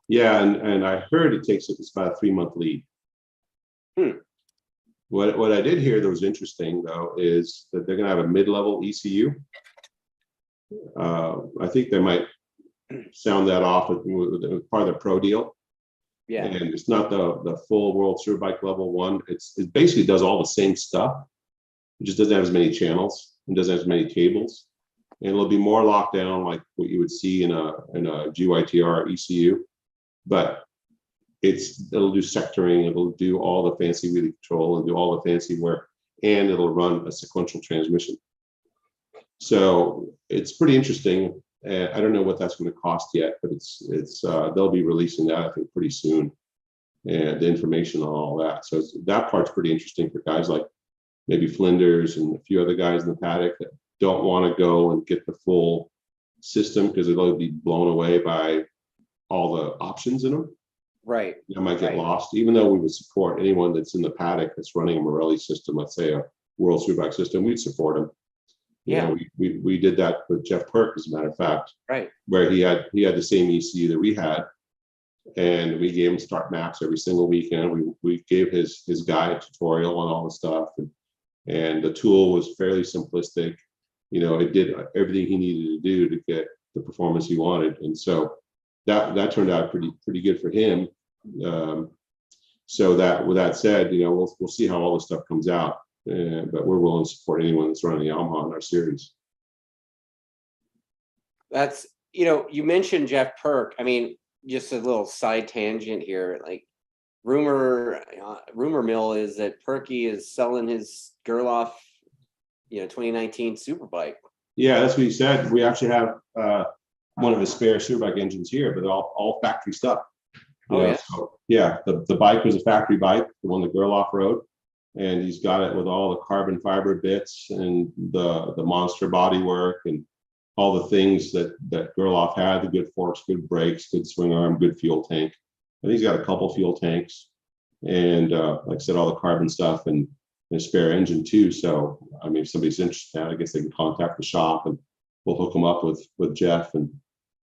Yeah, and I heard it's about a 3-month lead. What I did hear that was interesting though is that they're going to have a mid-level ECU. I think they might sound that off with part of the pro deal. Yeah. And it's not the full World Superbike level 1. It basically does all the same stuff. It just doesn't have as many channels and doesn't have as many cables. And it'll be more locked down like what you would see in a GYTR ECU. But it'll do sectoring, it'll do all the fancy wheelie control and do all the fancy work, and it'll run a sequential transmission. So it's pretty interesting. And I don't know what that's going to cost yet, but they'll be releasing that, I think, pretty soon, and the information on all that. So that part's pretty interesting for guys like maybe Flinders and a few other guys in the paddock that don't want to go and get the full system because they'll be blown away by all the options in them. Right. You might get lost, even though we would support anyone that's in the paddock that's running a Morelli system, let's say a World Superbike system, we'd support them. Yeah. We did that with Jeff Perk, as a matter of fact, right, where he had the same ECU that we had, and we gave him start maps every single weekend. We gave his guy a tutorial on all the stuff, and the tool was fairly simplistic. It did everything he needed to do to get the performance he wanted, and so that turned out pretty good for him. So that, with that said, we'll see how all this stuff comes out. But we're willing to support anyone that's running Yamaha in our series. That's, you mentioned Jeff Perk. I mean, just a little side tangent here. Like, rumor mill is that Perky is selling his Gerloff, 2019 Superbike. Yeah, that's what he said. We actually have one of his spare Superbike engines here, but all factory stuff. The bike was a factory bike, the one that Gerloff rode. And he's got it with all the carbon fiber bits and the monster body work and all the things that Gerloff had, the good forks, good brakes, good swing arm, good fuel tank. And he's got a couple fuel tanks and like I said, all the carbon stuff and a spare engine too. So, I mean, if somebody's interested in that, I guess they can contact the shop and we'll hook them up with Jeff and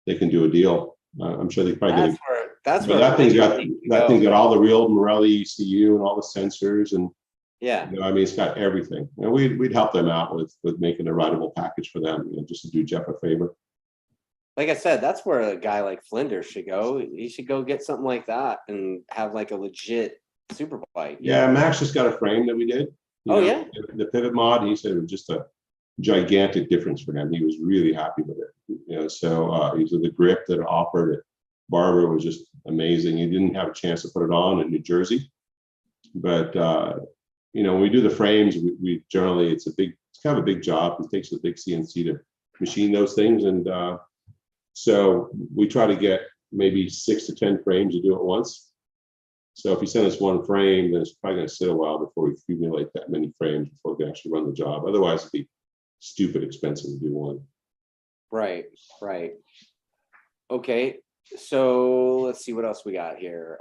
they can do a deal. I'm sure they can probably get it. That thing's got all the real Morelli ECU and all the sensors and it's got everything. And we'd help them out with making a rideable package for them, just to do Jeff a favor. Like I said, that's where a guy like Flinders should go. He should go get something like that and have like a legit Superbike. Yeah, Max just got a frame that we did. The pivot mod, he said it was just a gigantic difference for him. He was really happy with it. So the grip that it offered at Barber was just amazing. He didn't have a chance to put it on in New Jersey, but when we do the frames, we generally, it's kind of a big job. It takes a big CNC to machine those things. And so we try to get maybe 6 to 10 frames to do it once. So if you send us one frame, then it's probably going to sit a while before we accumulate that many frames before we can actually run the job. Otherwise, it'd be stupid expensive to do one. Right. Okay. So let's see what else we got here.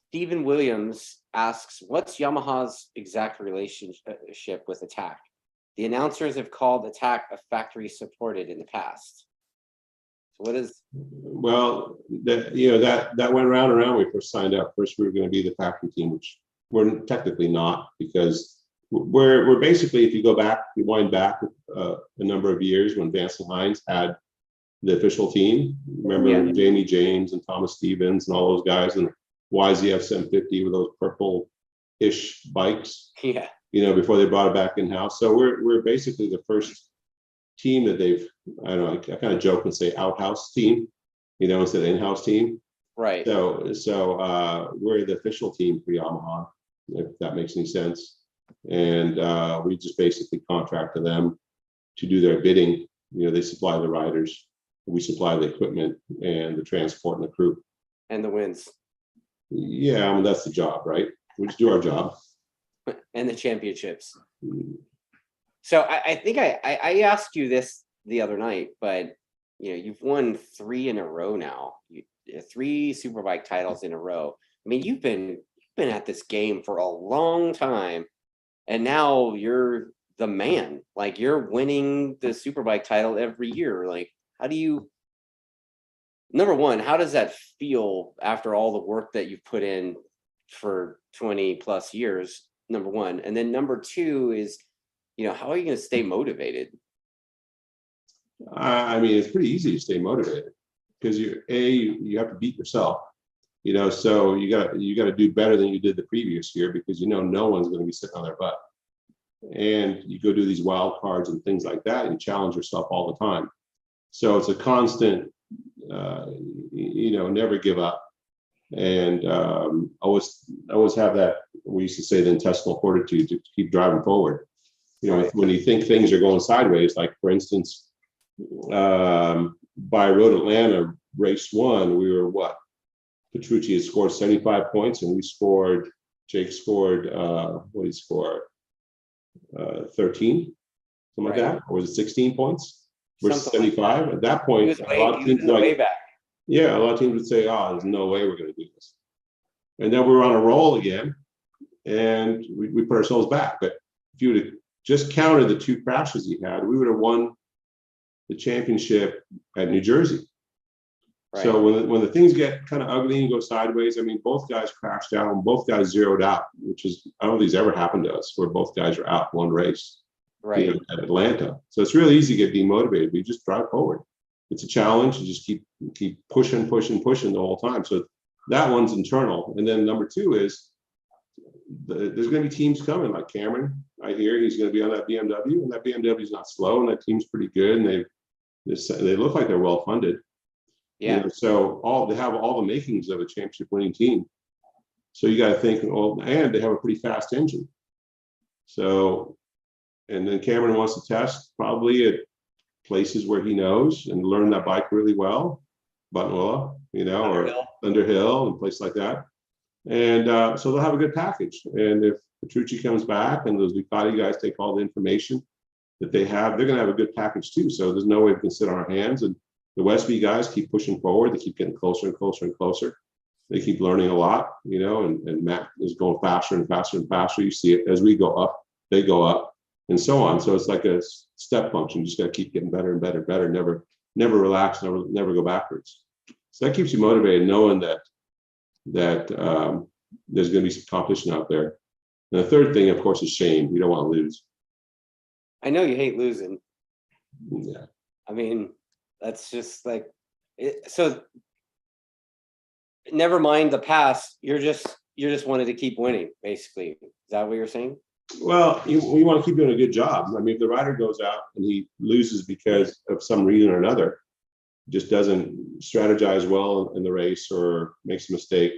Stephen Williams asks, what's Yamaha's exact relationship with Attack? The announcers have called Attack a factory supported in the past. So what is? Well, that went round and round when we first signed up. First, we were going to be the factory team, which we're technically not, because we're basically, if you wind back a number of years when Vance and Hines had the official team. Remember Jamie James and Thomas Stevens and all those guys, and YZF 750 with those purple-ish bikes. Yeah. Before they brought it back in-house. So we're basically the first team that they've, I don't know, I kind of joke and say outhouse team, instead of in-house team. Right. So we're the official team for Yamaha, if that makes any sense. And we just basically contract to them to do their bidding. They supply the riders, we supply the equipment and the transport and the crew. And the wins. Yeah, I mean, that's the job, right? We just do our job. And the championships. So I think I asked you this the other night, but you've won 3 in a row now. 3 Superbike titles in a row. I mean, you've been at this game for a long time, and now you're the man. Like, you're winning the Superbike title every year. Like, how do you? Number one, how does that feel after all the work that you've put in for 20 plus years? Number one. And then number 2 is, how are you going to stay motivated? I mean, it's pretty easy to stay motivated because you have to beat yourself, so you got to do better than you did the previous year, because no one's going to be sitting on their butt. And you go do these wild cards and things like that, and you challenge yourself all the time. So it's a constant, never give up. And always have that, we used to say, the intestinal fortitude to keep driving forward. You know, Right. when you think things are going sideways, like for instance, by Road Atlanta race 1, we were what? Petrucci had scored 75 points, and Jake scored, what did he score? 13, something like that, or was it 16 points versus Something 75? At that He point, was a lot of he was teams in the way like, back. yeah, a lot of teams would say, "Oh, there's no way we're going to do this." And then we were on a roll again, and we put ourselves back. But if you would have just counted the 2 crashes he had, we would have won the championship at New Jersey. Right. So when the things get kind of ugly and go sideways, I mean, both guys crashed out and both guys zeroed out, which is, I don't think it's ever happened to us, where both guys are out one race, Right. you know, at Atlanta. So it's really easy to get demotivated. We just drive forward. It's a challenge. You just keep pushing the whole time. So that one's internal. And then number 2 is there's going to be teams coming, like Cameron. I hear he's going to be on that BMW, and that BMW is not slow, and that team's pretty good, and they look like they're well funded. Yeah. You know, so they have all the makings of a championship winning team. So you got to think, well, and they have a pretty fast engine. So, and then Cameron wants to test probably at places where he knows and learn that bike really well, Buttonwillow, you know, Thunderhill. or Thunderhill and places like that. And so they'll have a good package. And if Petrucci comes back and those Ducati guys take all the information that they have, they're going to have a good package too. So there's no way we can sit on our hands. And the Westby guys keep pushing forward. They keep getting closer and closer and closer. They keep learning a lot, you know, and Matt is going faster and faster and faster. You see it as we go up, they go up, and so on. So it's like a step function. You just got to keep getting better and better and better. Never relax, never go backwards. So that keeps you motivated, knowing that there's going to be some competition out there. And the third thing, of course, is shame. You don't want to lose. I know you hate losing. Yeah. I mean, that's just like it. So never mind the past. You're just wanted to keep winning, basically. Is that what you're saying? Well, you want to keep doing a good job. I mean, if the rider goes out and he loses because of some reason or another, just doesn't strategize well in the race or makes a mistake,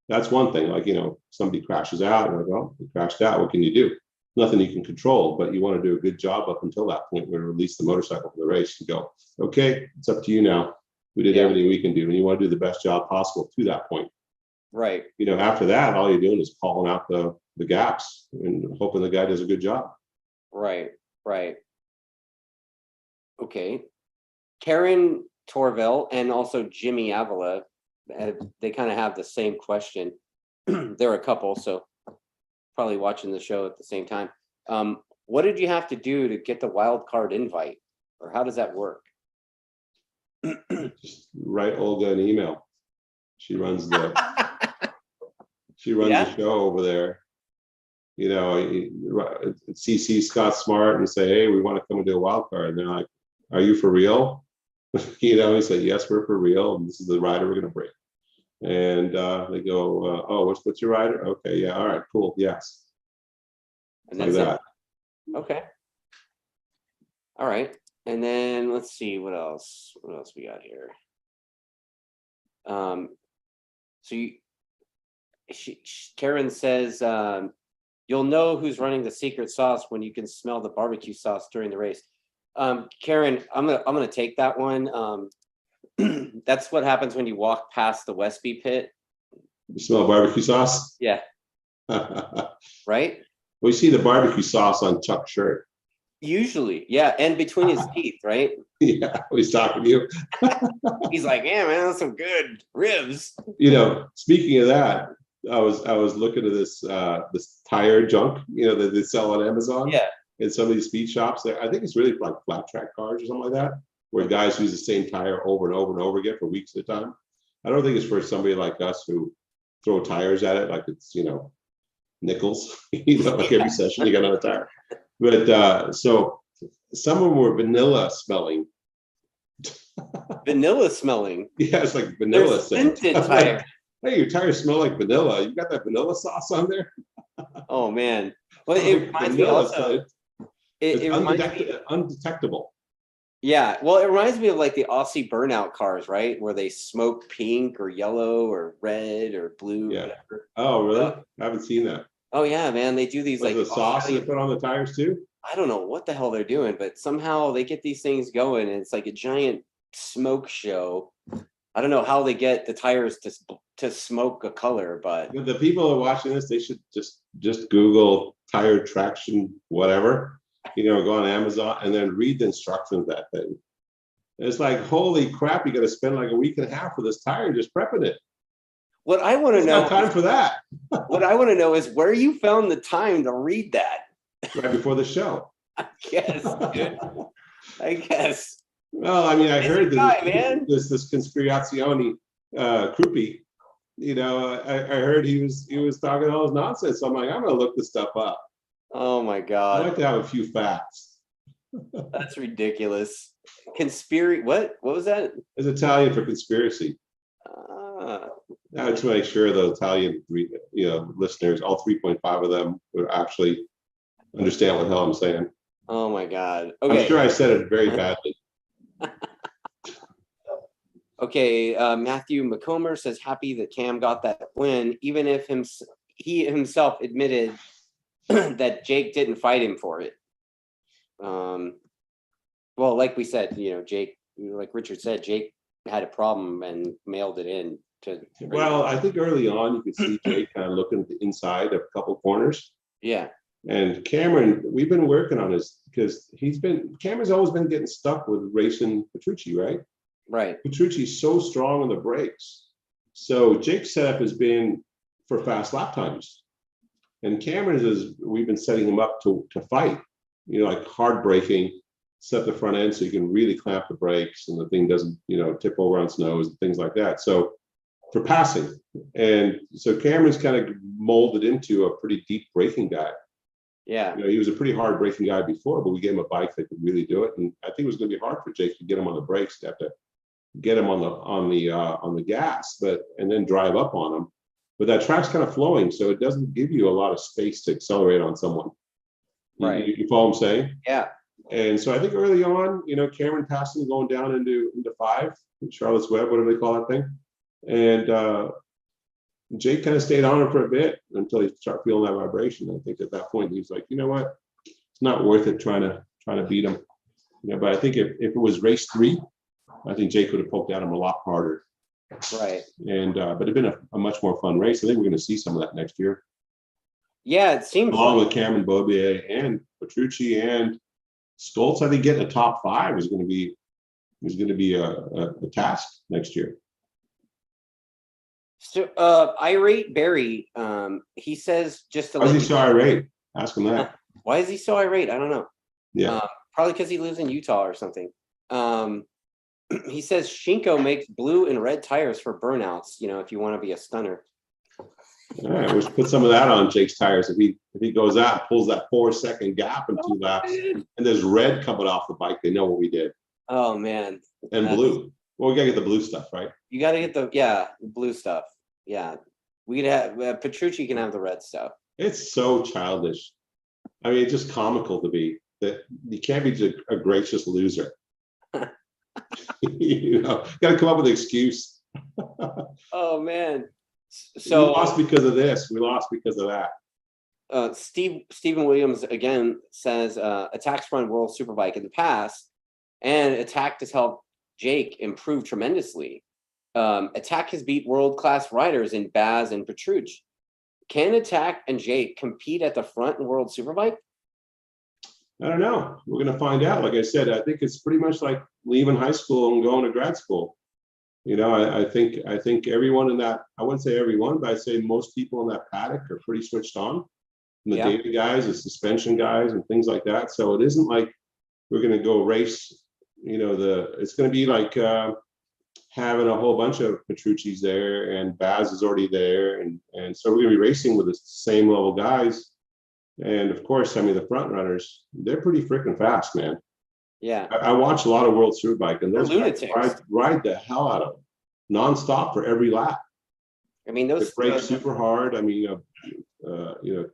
that's one thing. Like, you know, somebody crashes out and like, well, they crashed out. What can you do? Nothing you can control, but you want to do a good job up until that point where you release the motorcycle from the race and go, okay, it's up to you now. We did everything we can do, and you want to do the best job possible to that point. Right. You know, after that, all you're doing is calling out the gaps and hoping the guy does a good job. Right. Okay. Karen Torville and also Jimmy Avila, they kind of have the same question. They're a couple, so probably watching the show at the same time. What did you have to do to get the wild card invite, or how does that work? Just write Olga an email. She runs the the show over there. You know, CC Scott Smart and say, hey, we want to come and do a wild card. And they're like, are you for real? You know, he said, yes, we're for real. And this is the rider we're going to bring. And they go, oh, what's your rider? Okay, yeah, all right, cool, yes. And like that. Okay. All right. And then let's see what else we got here. So Karen says, you'll know who's running the secret sauce when you can smell the barbecue sauce during the race. Karen, I'm gonna take that one. That's what happens when you walk past the Westby pit. You smell barbecue sauce? Yeah. Right? We see the barbecue sauce on Chuck's shirt. Usually, yeah, and between his teeth, right? Yeah, he's talking to you. He's like, yeah, man, that's some good ribs. You know, speaking of that, I was looking at this tire junk, you know, that they sell on Amazon. Yeah. In some of these speed shops, I think it's really like flat track cars or something like that, where guys use the same tire over and over and over again for weeks at a time. I don't think it's for somebody like us who throw tires at it like it's, you know, nickels. You know, like every session you got another tire. But so some of them were vanilla smelling. Vanilla smelling? Yeah, it's like vanilla scent. Scented tire. Hey, your tires smell like vanilla. You got that vanilla sauce on there? Oh man. Well, it reminds me also. It reminds me, undetectable. Yeah, well, it reminds me of like the Aussie burnout cars, right? Where they smoke pink or yellow or red or blue. Yeah. Whatever. Oh, really? I haven't seen that. Oh yeah, man, they do these like the sauce they put on the tires too. I don't know what the hell they're doing, but somehow they get these things going, and it's like a giant smoke show. I don't know how they get the tires to smoke a color, but The people who are watching this, they should just Google tire traction, whatever, go on Amazon and then read the instructions of that thing. It's like, holy crap, you got to spend like a week and a half with this tire just prepping it. what I want to It's know not time for that. what I want to know is where you found the time to read that. Right before the show. I guess, dude. I guess. Well, I mean, I heard guy, man. this conspirazione Krupi, I heard he was talking all his nonsense. So I'm like, I'm gonna look this stuff up. Oh my I God. like to have a few facts. That's ridiculous. What was that? It's Italian for conspiracy. I just make sure the Italian listeners, all 3.5 of them, would actually understand what the hell I'm saying. Oh my God. Okay. I'm sure I said it very badly. Okay, Matthew McComber says happy that Cam got that win, even if he himself admitted that Jake didn't fight him for it. Well, like we said, Jake, like Richard said, Jake had a problem and mailed it in to. Well, I think early on you could see Jake kind of looking at the inside of a couple corners. Yeah. And Cameron, we've been working on this because Cameron's always been getting stuck with racing Petrucci, right? Right. Petrucci's so strong on the brakes. So Jake's setup has been for fast lap times. And Cameron's we've been setting him up to fight, like hard braking, set the front end so you can really clamp the brakes and the thing doesn't, tip over on its nose and things like that. So for passing. And so Cameron's kind of molded into a pretty deep braking guy. Yeah. He was a pretty hard braking guy before, but we gave him a bike that could really do it. And I think it was going to be hard for Jake to get him on the brakes. To have to get him on the gas, and then drive up on him. But that track's kind of flowing, so it doesn't give you a lot of space to accelerate on someone. Right. You follow what I'm saying? Yeah. And so I think early on, Cameron passing going down into 5, Charlotte's Web, whatever they call that thing. And Jake kind of stayed on him for a bit until he started feeling that vibration. I think at that point he's like, you know what, it's not worth it trying to beat him. But I think if it was race 3, I think Jake would have poked at him a lot harder. Right. And but it'd been a much more fun race. I think we're going to see some of that next year. Yeah, it seems along with Cameron Bobier and Petrucci and Stoltz. I think getting a top 5 is going to be a task next year. So irate Barry, he says just to why is he so irate? Ask him that. Why is he so irate? I don't know. Yeah. Probably because he lives in Utah or something. He says Shinko makes blue and red tires for burnouts, if you want to be a stunner. All right, we should put some of that on Jake's tires. If he goes out and pulls that 4-second gap in 2 laps, and there's red coming off the bike, they know what we did. Oh man. And blue. Well, we gotta get the blue stuff, right? You gotta get the blue stuff. Yeah. We could have Petrucci can have the red stuff. It's so childish. I mean, it's just comical to be that you can't be a gracious loser. Got to come up with an excuse. Oh man! So we lost because of this. We lost because of that. Stephen Williams again says Attack's run World Superbike in the past, and Attack has helped Jake improve tremendously. Attack has beat world-class riders in Baz and Petrucci. Can Attack and Jake compete at the front in World Superbike? I don't know. We're going to find out. Like I said, I think it's pretty much like leaving high school and going to grad school. I think everyone in that, I wouldn't say everyone, but I'd say most people in that paddock are pretty switched on. From the data guys, the suspension guys, and things like that. So it isn't like we're going to go race. It's going to be like having a whole bunch of Petrucci's there, and Baz is already there, and so we're going to be racing with the same level guys. And of course, I mean, the front runners, they're pretty freaking fast, man. Yeah. I watch a lot of World Superbike, and those guys ride the hell out of them nonstop for every lap. I mean, those brake super hard. I mean,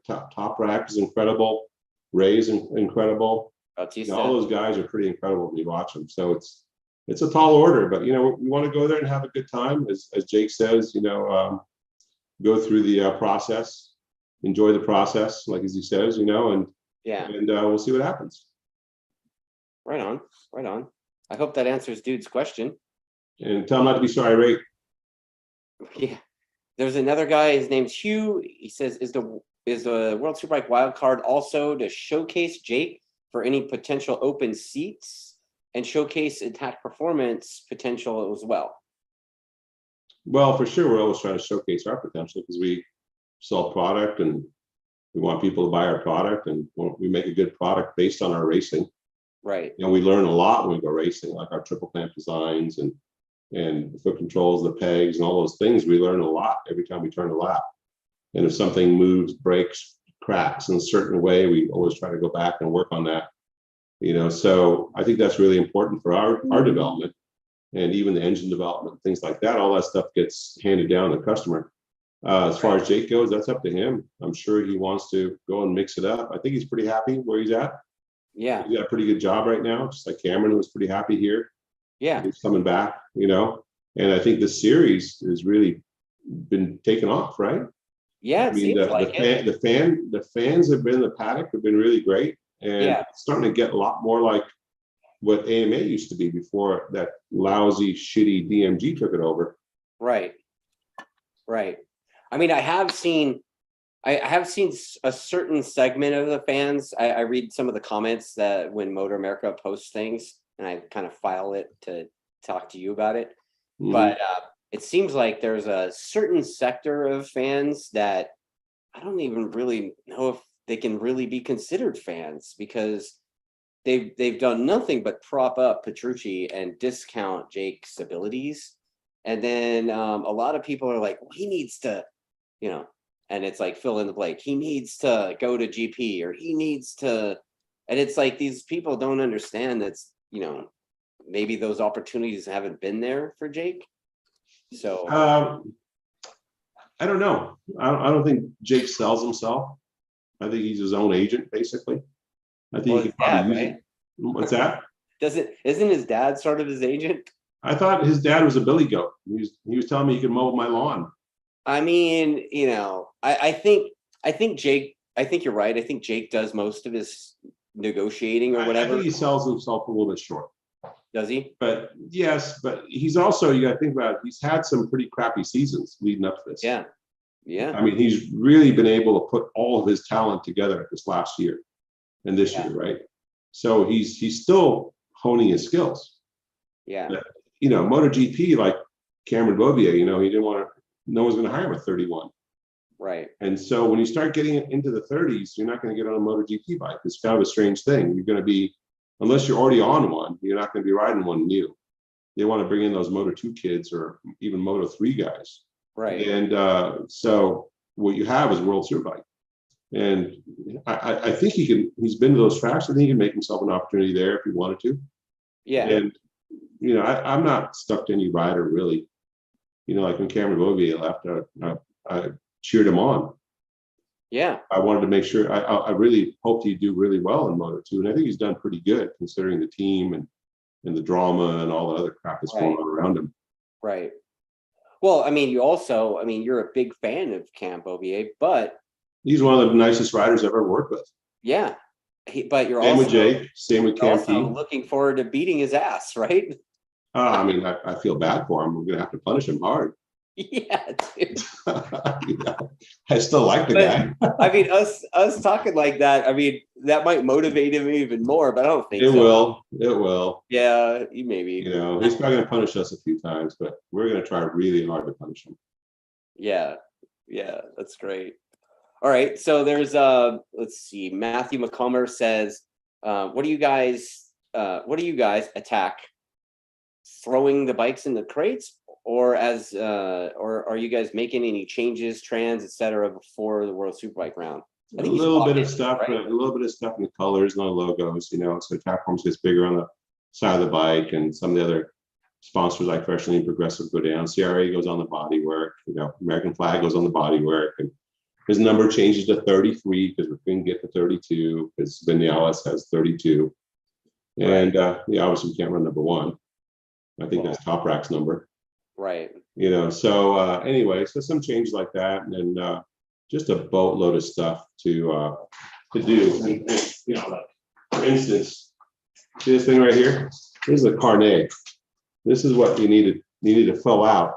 Top Rack is incredible. Ray's incredible. All those guys are pretty incredible when you watch them. So it's a tall order, but we want to go there and have a good time, as Jake says. Go through the process. Enjoy the process, like as he says, and Yeah. And we'll see what happens. Right on. Right on. I hope that answers dude's question. And tell him not to be sorry, Ray. Yeah. There's another guy, his name's Hugh. He says, is the World Superbike wild card also to showcase Jake for any potential open seats and showcase Attack performance potential as well? Well, for sure, we're always trying to showcase our potential because we sell product and we want people to buy our product, and we make a good product based on our racing. Right. You know, we learn a lot when we go racing, like our triple clamp designs and the foot controls, the pegs, and all those things. We learn a lot every time we turn a lap. And if something moves, breaks, cracks in a certain way, we always try to go back and work on that. You know, so I think that's really important for our development, and even the engine development, things like that. All that stuff gets handed down to the customer. As far as Jake goes, that's up to him. I'm sure he wants to go and mix it up. I think he's pretty happy where he's at. Yeah. He's got a pretty good job right now, just like Cameron was pretty happy here. Yeah. He's coming back, you know, and I think this series has really been taken off, right? Yeah, I mean, the fans have been in the paddock have been really great, and it's starting to get a lot more like what AMA used to be before that lousy, shitty DMG took it over. Right. Right. I mean, I have seen a certain segment of the fans. I read some of the comments that when MotoAmerica posts things, and I kind of file it to talk to you about it. Mm-hmm. But it seems like there's a certain sector of fans that I don't even really know if they can really be considered fans, because they've done nothing but prop up Petrucci and discount Jake's abilities. And then a lot of people are like, well, he needs to, you know, and it's like fill in the blank. He needs to go to GP, or he needs to, and it's like these people don't understand that's, you know, maybe those opportunities haven't been there for Jake. So I don't know. I don't think Jake sells himself. I think he's his own agent, basically. I think he could probably use it. What's that? Isn't his dad sort of his agent? I thought his dad was a billy goat. He was telling me he could mow my lawn. I mean, you know, I think Jake, I think you're right. I think Jake does most of his negotiating or whatever. I think he sells himself a little bit short. Does he? But yes, but he's also, you got to think about it, he's had some pretty crappy seasons leading up to this. Yeah. Yeah. I mean, he's really been able to put all of his talent together this last year and this year, right? So he's still honing his skills. Yeah. But, you know, MotoGP, like Cameron Beaubier, you know, he didn't want to, no one's going to hire him at 31. Right. And so when you start getting into the 30s, you're not going to get on a MotoGP bike. It's kind of a strange thing. You're going to be, unless you're already on one, you're not going to be riding one new. They want to bring in those Moto2 kids or even Moto3 guys. Right. And so what you have is World Superbike. And I think he's been to those tracks. I think he can make himself an opportunity there if he wanted to. Yeah. And, you know, I'm not stuck to any rider really. You know, like when Cameron Beaubier left, I cheered him on. Yeah. I wanted to make sure, I really hoped he'd do really well in Moto2. And I think he's done pretty good considering the team and the drama and all the other crap that's going on around him. Right. Well, I mean, you're a big fan of Cam Beaubier, but he's one of the nicest riders I've ever worked with. Yeah. But you're same also with Jake, same with Cam also looking forward to beating his ass, right? I mean, I feel bad for him. We're going to have to punish him hard. Yeah, dude. Yeah, I still like the guy. I mean, us talking like that, I mean, that might motivate him even more, but I don't think it will. It will. Yeah, maybe. You know, he's probably going to punish us a few times, but we're going to try really hard to punish him. Yeah. Yeah, that's great. All right. So there's let's see. Matthew McComber says, what do you guys Attack throwing the bikes in the crates, or are you guys making any changes, trans, etc. before the World Superbike round? I think a little bit of stuff, right? A little bit of stuff in the colors and the logos, you know, so Attack forms gets bigger on the side of the bike, and some of the other sponsors like Freshly and Progressive go down. CRA goes on the bodywork, you know, American Flag goes on the bodywork, and his number changes to 33 because we couldn't get to 32 because Vinales has 32. And yeah, obviously we can't run number one. I think that's Top Rack's number. Right. You know, so anyway, so some changes like that, and then just a boatload of stuff to do. you know, like for instance, see this thing right here? This is a carnet. This is what you needed to fill out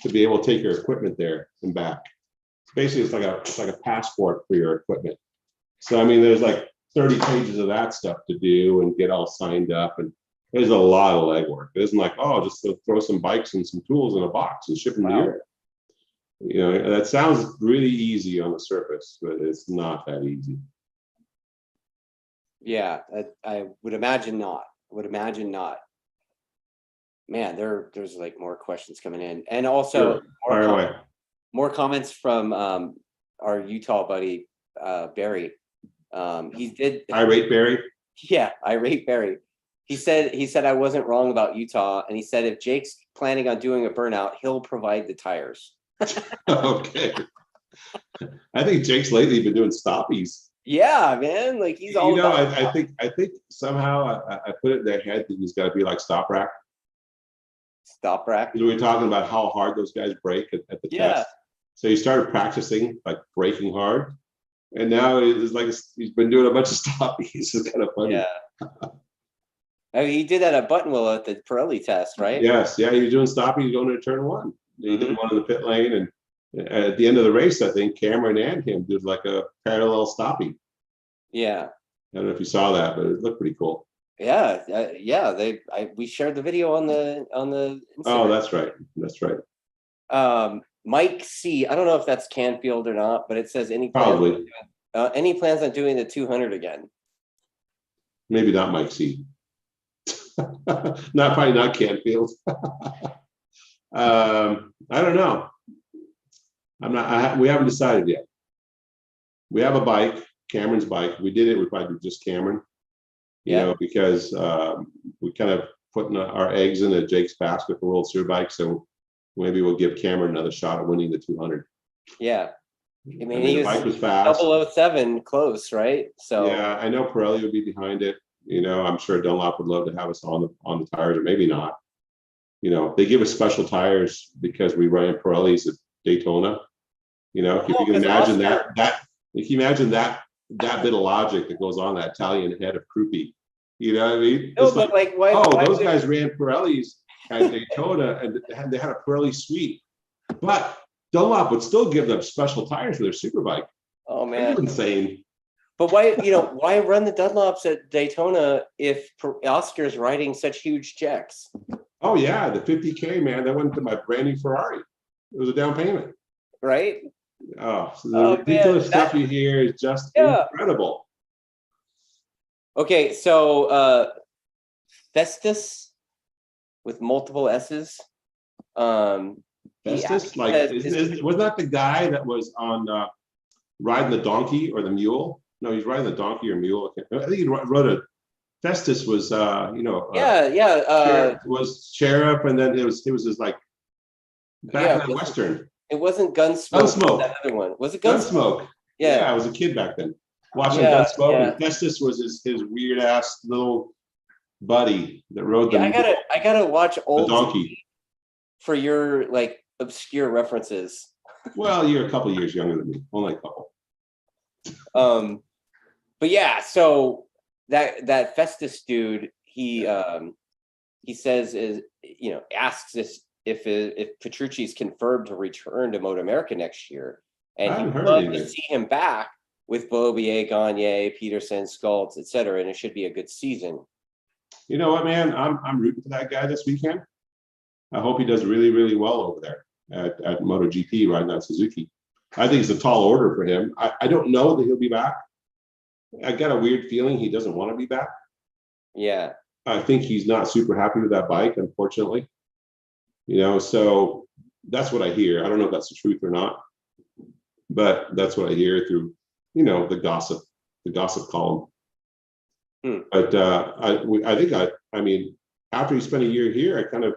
to be able to take your equipment there and back. Basically, it's like a passport for your equipment. So I mean, there's like 30 pages of that stuff to do and get all signed up, and there's a lot of legwork. It isn't like, oh, just throw some bikes and some tools in a box and ship them to Europe. You know, that sounds really easy on the surface, but it's not that easy. Yeah, I would imagine not. Man, there's like more questions coming in, and also more comments from our Utah buddy Barry. He did irate Barry. Yeah, irate Barry. He said I wasn't wrong about Utah, and he said if Jake's planning on doing a burnout, he'll provide the tires. Okay. I think Jake's lately been doing stoppies. Yeah, man. Like he's all. You know, I think somehow I put it in their head that he's got to be like Stop Rack. Stop Rack. We were talking about how hard those guys break at the test. So he started practicing like braking hard, and now it's like he's been doing a bunch of stoppies. It's kind of funny. Yeah. I mean, he did that at Buttonwillow at the Pirelli test, right? Yes. Yeah, he was doing stoppies going to turn one. He did one in the pit lane, and at the end of the race, I think Cameron and him did like a parallel stoppie. Yeah. I don't know if you saw that, but it looked pretty cool. Yeah, yeah. We shared the video on the Instagram. Oh, that's right. That's right. Mike C. I don't know if that's Canfield or not, but it says any plans on doing the 200 again. Maybe not Mike C. Probably not Canfield. I don't know. We haven't decided yet. We have a bike, Cameron's bike. We did it. We probably do just Cameron. You know, because we kind of putting our eggs in Jake's basket for World Superbike. So maybe we'll give Cameron another shot at winning the 200. Yeah. I mean the bike was fast. 007 close, right? So yeah, I know Pirelli would be behind it. You know, I'm sure Dunlop would love to have us on the tires, or maybe not. You know, they give us special tires because we ran Pirellis at Daytona. You know, if you can imagine if you imagine that bit of logic that goes on that Italian head of Krupi. You know what I mean? No, but why those guys ran Pirellis at Daytona, and they had a Pirelli suite. But Dunlop would still give them special tires for their Superbike. Oh man, that's insane. But why run the Dunlops at Daytona if Oscar's writing such huge checks? Oh yeah, the 50K, man, that went to my brand new Ferrari. It was a down payment. Right? Oh, so the ridiculous stuff you hear is just incredible. Okay, so Festus with multiple S's. Festus, wasn't that the guy that was on riding the donkey or the mule? No, he's riding the donkey or mule. I think he wrote a. Festus was, was sheriff, and then it was his like back in the Western. It wasn't Gunsmoke. Gunsmoke. That other one was it Gunsmoke? Yeah, I was a kid back then watching Gunsmoke. Yeah. And Festus was his weird ass little buddy that rode the. I gotta watch old the donkey for your like obscure references. Well, you're a couple years younger than me, only a couple. But yeah, so that Festus dude, he says asks us if Petrucci's confirmed to return to MotoAmerica next year, and he would love to see him back with Beaubier, Gagne, Peterson, Scults, etc. And it should be a good season. You know what, man? I'm rooting for that guy this weekend. I hope he does really, really well over there at MotoGP riding on Suzuki. I think it's a tall order for him. I don't know that he'll be back. I got a weird feeling he doesn't want to be back. Yeah. I think he's not super happy with that bike, unfortunately. So that's what I hear. I don't know if that's the truth or not, but that's what I hear through, the gossip column. But I mean, after he spent a year here, I kind of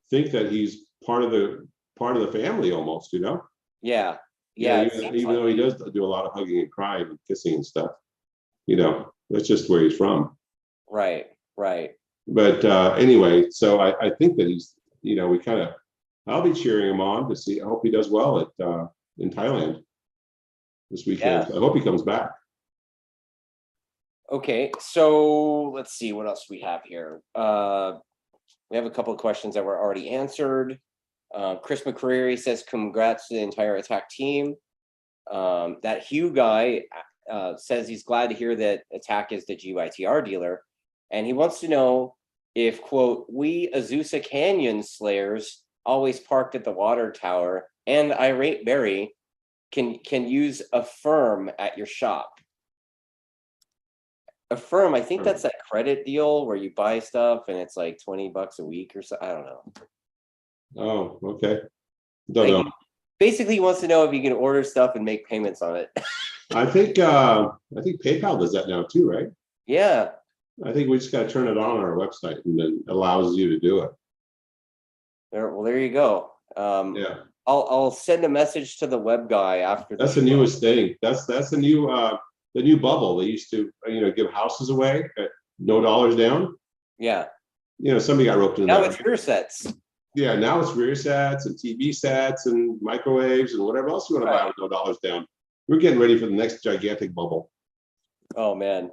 think that he's part of the family almost, Yeah. Even though he does do a lot of hugging and crying and kissing and stuff, that's just where he's from. Right. But anyway, so I think that he's, I'll be cheering him on to see. I hope he does well in Thailand this weekend. Yeah. I hope he comes back. Okay, so let's see what else we have here. We have a couple of questions that were already answered. Chris McCreary says, congrats to the entire Attack team. That Hugh guy says he's glad to hear that Attack is the GYTR dealer. And he wants to know if, quote, we Azusa Canyon slayers always parked at the water tower and Irate Berry can use a firm at your shop. A firm, I think that's that credit deal where you buy stuff and it's like $20 a week or so. I don't know. Oh, okay. Don't know. Basically, he wants to know if you can order stuff and make payments on it. I think PayPal does that now too, right? Yeah. I think we just got to turn it on our website and then allows you to do it. There you go. Yeah. I'll send a message to the web guy after. That's the newest thing. That's the new bubble. They used to give houses away at no dollars down. Yeah. Somebody got roped into that. Now it's rear sets. Yeah, now it's rear sets and TV sets and microwaves and whatever else you want to buy with no dollars down. We're getting ready for the next gigantic bubble. Oh man.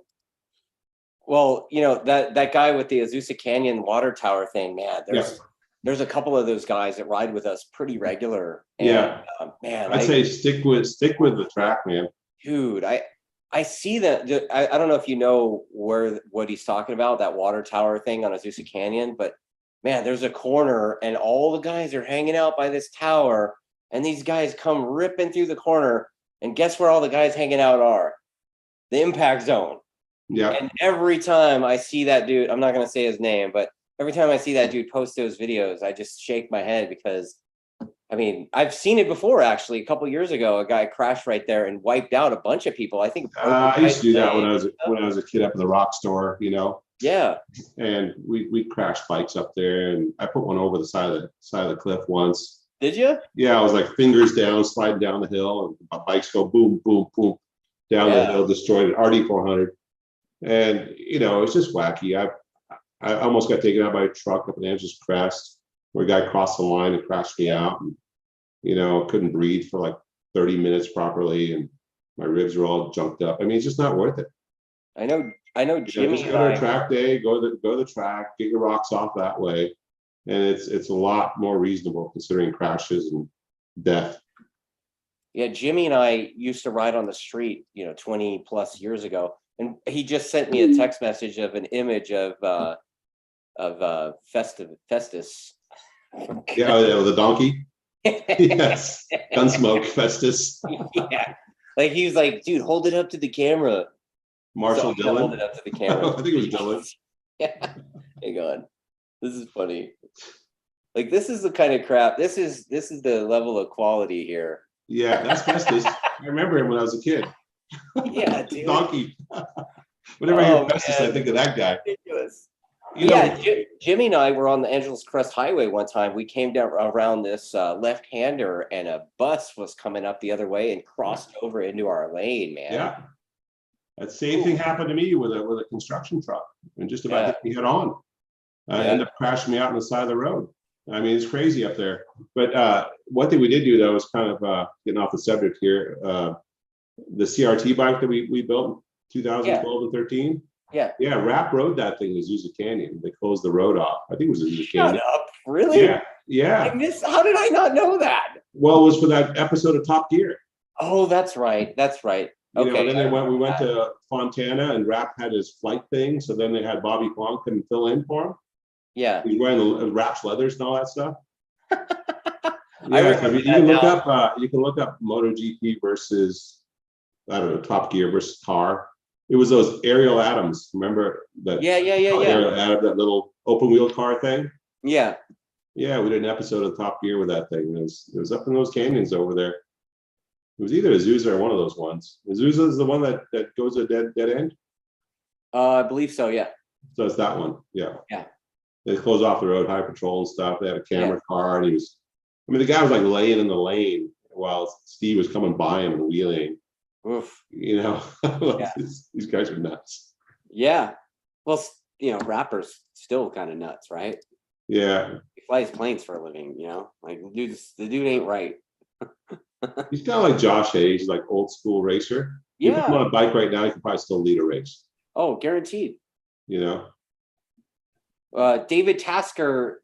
Well, that guy with the Azusa Canyon water tower thing, man. There's a couple of those guys that ride with us pretty regular. And, man, I'd say stick with the track, man. Dude, I see that. I don't know if you know what he's talking about, that water tower thing on Azusa Canyon, but man, there's a corner and all the guys are hanging out by this tower and these guys come ripping through the corner and guess where all the guys hanging out are? The impact zone. Yeah. And every time I see that dude, I'm not going to say his name, but every time I see that dude post those videos, I just shake my head because, I mean, I've seen it before, actually. A couple of years ago, a guy crashed right there and wiped out a bunch of people. I think I used to do that when I was a kid up in the rock store, Yeah. And we crashed bikes up there, and I put one over the side of the cliff once. Did you? Yeah, I was like fingers down, sliding down the hill, and my bikes go boom, boom, boom down the hill, destroyed it. RD400, and it's just wacky. I almost got taken out by a truck up in Angeles Crest, where a guy crossed the line and crashed me out, and couldn't breathe for like 30 minutes properly, and my ribs were all junked up. I mean, it's just not worth it. I know Jimmy. Just go to a track day, go to the track, get your rocks off that way, and it's a lot more reasonable considering crashes and death. Yeah, Jimmy and I used to ride on the street, 20 plus years ago, and he just sent me a text message of an image of Festus. Yeah, the donkey. Yes, Gunsmoke Festus. Yeah, like he was like, dude, hold it up to the camera. Marshall Dillon. Hold it up to the camera. I think it was Dillon. Yeah. Hang on. This is funny. Like, this is the kind of crap. This is the level of quality here. Yeah, that's Festus. I remember him when I was a kid. Yeah, dude. Donkey. Whenever I hear Festus, I think of that guy. Ridiculous. Jimmy and I were on the Angeles Crest Highway one time. We came down around this left-hander, and a bus was coming up the other way and crossed over into our lane, man. Yeah. That same thing happened to me with a construction truck, and just about hit me head on. Ended up crashing me out on the side of the road. I mean, it's crazy up there. But one thing we did do, though, is kind of getting off the subject here. The CRT bike that we built in 2012 and 13. Yeah. Yeah, Rap rode that thing to Azusa Canyon. They closed the road off. I think it was Azusa Canyon. Shut up. Really? Yeah. How did I not know that? Well, it was for that episode of Top Gear. Oh, that's right. Okay. Then we went to Fontana, and Rap had his flight thing. So then they had Bobby Kwong come and fill in for him. Yeah. He's wearing the Rap's leathers and all that stuff. You can look up MotoGP versus, I don't know, Top Gear versus Tar. It was those Ariel Adams. Remember that? Yeah. Ariel Adams, that little open wheel car thing. Yeah. Yeah, we did an episode of Top Gear with that thing. It was up in those canyons over there. It was either Azusa or one of those ones. Azusa is the one that goes to dead end? I believe so, yeah. So it's that one, yeah. Yeah. They closed off the road, high patrol and stuff. They had a camera car, and the guy was like laying in the lane while Steve was coming by him and wheeling. Oof. These guys are nuts. Yeah. Well, rappers still kind of nuts, right? Yeah. He flies planes for a living, like the dude ain't right. He's kind of like Josh Hayes, like old school racer. You put him on a bike right now, he could probably still lead a race. Oh, guaranteed. You know, David Tasker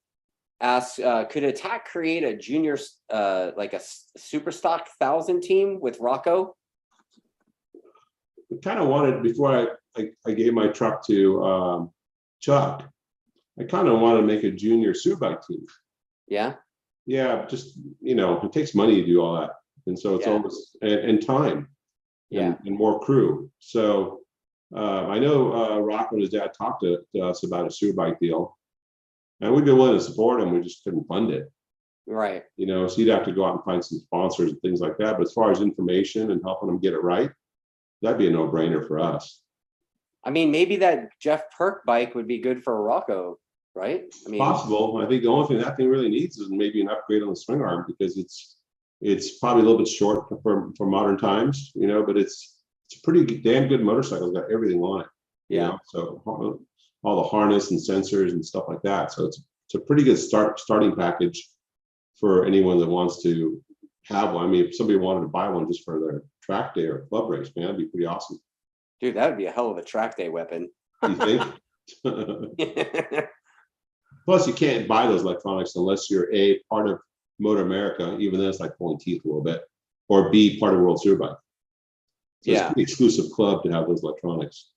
asks, could Attack create a junior, like a super stock 1,000 team with Rocco? I kind of wanted, before I gave my truck to Chuck, I kind of wanted to make a junior Superbike team. Yeah. Yeah, just, you know, it takes money to do all that. And so it's always, and time. And more crew. So I know Rocco and his dad talked to us about a Superbike deal. And we'd be willing to support him. We just couldn't fund it. Right. You know, so you'd have to go out and find some sponsors and things like that. But as far as information and helping them get it right, that'd be a no-brainer for us. I mean, maybe that Jeff Perk bike would be good for Rocco, right? I mean, possible. I think the only thing that thing really needs is maybe an upgrade on the swing arm, because it's probably a little bit short for modern times, you know, but it's a pretty damn good motorcycle. It's got everything on it. You know? So all the harness and sensors and stuff like that. So it's a pretty good starting package for anyone that wants to have one. I mean, if somebody wanted to buy one just for their track day or club race, man, that'd be pretty awesome. Dude, that would be a hell of a track day weapon. You think? Plus, you can't buy those electronics unless you're A, part of MotoAmerica, even though it's like pulling teeth a little bit, or B, part of World Superbike. So it's an exclusive club to have those electronics.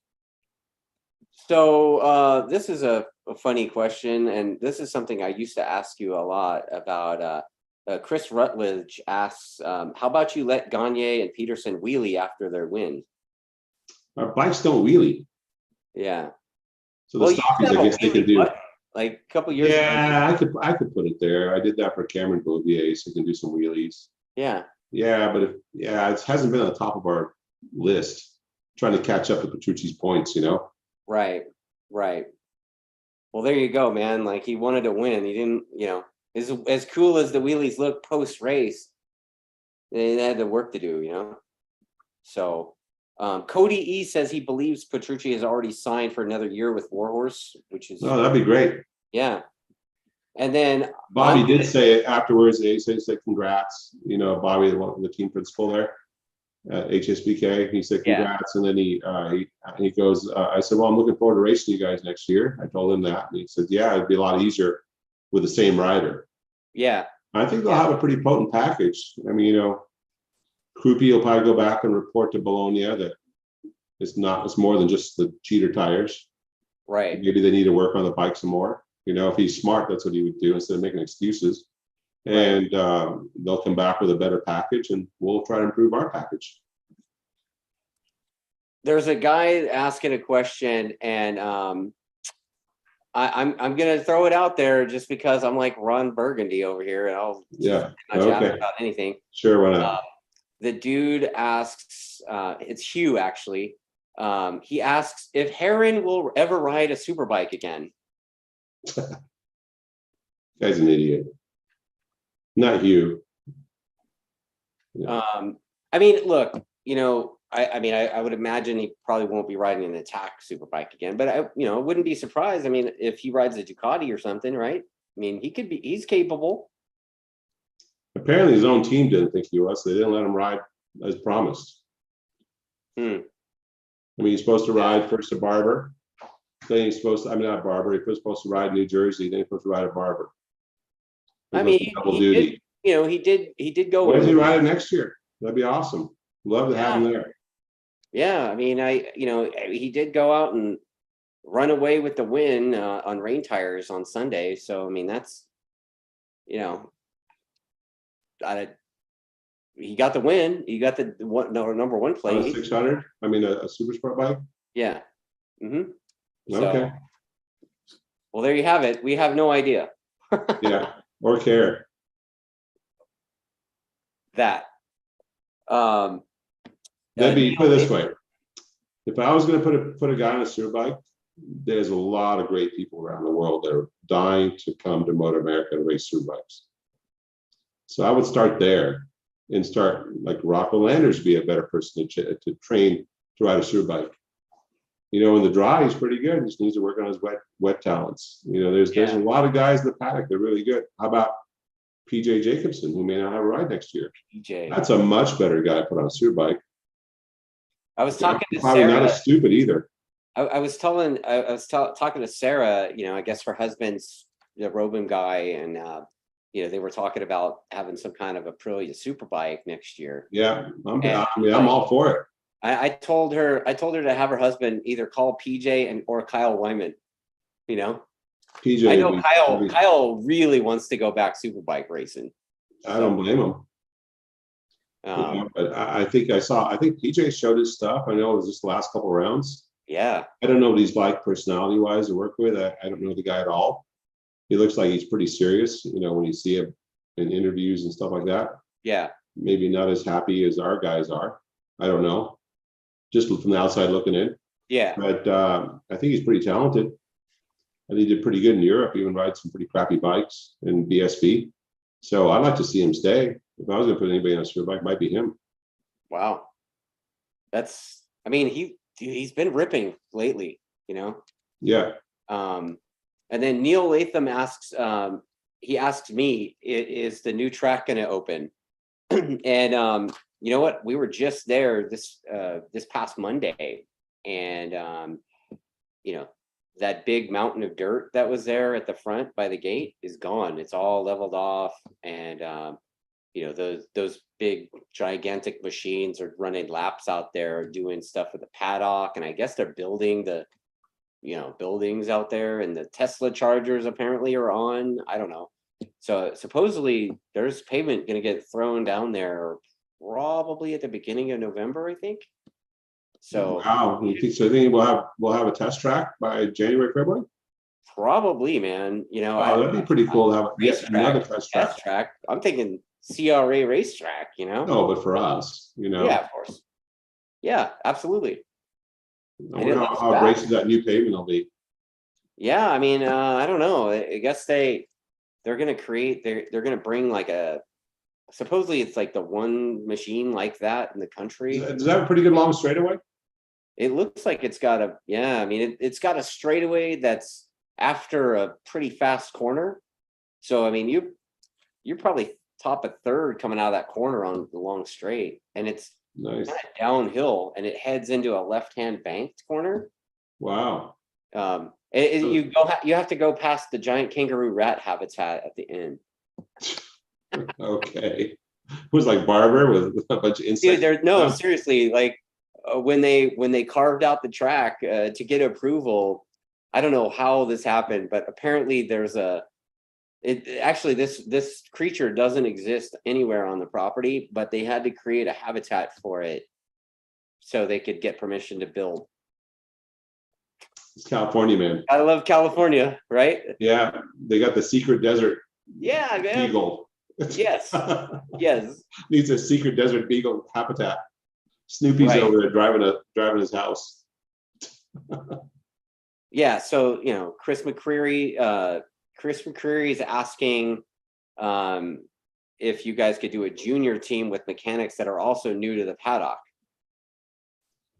So this is a funny question, and this is something I used to ask you a lot about. Chris Rutledge asks, how about you let Gagne and Peterson wheelie after their win? Our bikes don't wheelie. Yeah. So the stockies, I guess they can do. Like a couple years ago. I could put it there. I did that for Cameron Bouvier, so he can do some wheelies. Yeah. Yeah, but it hasn't been on the top of our list. Trying to catch up with Petrucci's points, you know. Right. Well, there you go, man. Like, he wanted to win. He didn't, you know, as cool as the wheelies look post race, they had the work to do, you know. So Cody E says he believes Petrucci has already signed for another year with Warhorse, which is that'd be great. Yeah. And then Bobby did say it afterwards. He said congrats. You know, Bobby, the team principal there at HSBK. He said congrats, and then he goes. I said, well, I'm looking forward to racing you guys next year. I told him that, and he said, yeah, it'd be a lot easier with the same rider. Yeah. I think they'll have a pretty potent package. I mean, you know, Krupi will probably go back and report to Bologna that it's more than just the cheater tires. Right. Maybe they need to work on the bike some more. You know, if he's smart, that's what he would do instead of making excuses. And they'll come back with a better package, and we'll try to improve our package. There's a guy asking a question, and I'm gonna throw it out there just because I'm like Ron Burgundy over here, and I'll not chat about anything. Sure, why not? The dude asks, it's Hugh actually. He asks if Heron will ever ride a Superbike again. Guy's an idiot. Not Hugh. Yeah. I mean, look, you know, I would imagine he probably won't be riding an Attack Superbike again, but I wouldn't be surprised. I mean, if he rides a Ducati or something, right? I mean, he's capable. Apparently his own team didn't think he was. They didn't let him ride as promised. I mean, he's supposed to ride first to Barber. Then he's supposed to, not Barber, he was supposed to ride New Jersey, then he's supposed to ride at Barber. I mean, he did go. When is he riding next year? That'd be awesome. Love to have him there. Yeah, I mean, he did go out and run away with the win on rain tires on Sunday. So, I mean, that's, he got the win. He got the number one place. 600? I mean, a super sport bike? Yeah. Mm-hmm. Okay. So, well, there you have it. We have no idea. Yeah, or care. That. That'd be, put it this way. If I was going to put a guy on a Superbike, there's a lot of great people around the world that are dying to come to MotoAmerica to race Superbikes. So I would start there and start like Rocco Landers be a better person to train to ride a Superbike. In the dry, he's pretty good. He just needs to work on his wet talents. There's a lot of guys in the paddock that are really good. How about PJ Jacobson, who may not have a ride next year? PJ. That's a much better guy to put on a Superbike. I was talking to probably Sarah. Not as stupid either. I was talking to Sarah, I guess her husband's the Robin guy, and they were talking about having some kind of Aprilia Superbike next year. Yeah, I'm like, all for it. I told her to have her husband either call PJ or Kyle Wyman. PJ, I know Kyle really wants to go back Superbike racing. I don't blame him. But I think PJ showed his stuff. I know it was just the last couple rounds. Yeah. I don't know what he's like personality wise to work with. I don't know the guy at all. He looks like he's pretty serious, when you see him in interviews and stuff like that. Yeah. Maybe not as happy as our guys are. I don't know. Just from the outside looking in. Yeah. But I think he's pretty talented. And he did pretty good in Europe, even ride some pretty crappy bikes in BSB. So I'd like to see him stay. If I was going to put anybody on a Superbike, it might be him. Wow. He's been ripping lately, Yeah. And then Neil Latham asks, he asked me, is the new track going to open? And you know what? We were just there this past Monday, and that big mountain of dirt that was there at the front by the gate is gone. It's all leveled off, and those big gigantic machines are running laps out there doing stuff with the paddock, and I guess they're building the buildings out there, and the Tesla chargers apparently are on. I don't know. So supposedly there's pavement going to get thrown down there probably at the beginning of November, I think. So wow, you think so? I think we'll have a test track by January, February. Probably, man. That'd be pretty cool to have another test track. I'm thinking CRA racetrack. No, but for us, Yeah, of course. Yeah, absolutely. I wonder how racing that new pavement will be. Yeah, I don't know. I guess they're gonna create. They're gonna bring supposedly it's like the one machine like that in the country. Does that have a pretty good long straightaway? It looks like it's got it's got a straightaway that's after a pretty fast corner. So you're probably top of third coming out of that corner on the long straight, and it's nice kind of downhill, and it heads into a left-hand banked corner. Wow. You have to go past the giant kangaroo rat habitat at the end. Okay. It was like Barber with a bunch of insects. Dude, seriously, when they carved out the track to get approval, I don't know how this happened, but apparently this creature doesn't exist anywhere on the property, but they had to create a habitat for it so they could get permission to build. It's California, man. I love California, right? Yeah, they got the secret desert. Yeah, man. Beagle. Yes. Yes. Needs a secret desert beagle habitat. Snoopy's over there driving his house. Yeah, so Chris McCreary is asking if you guys could do a junior team with mechanics that are also new to the paddock.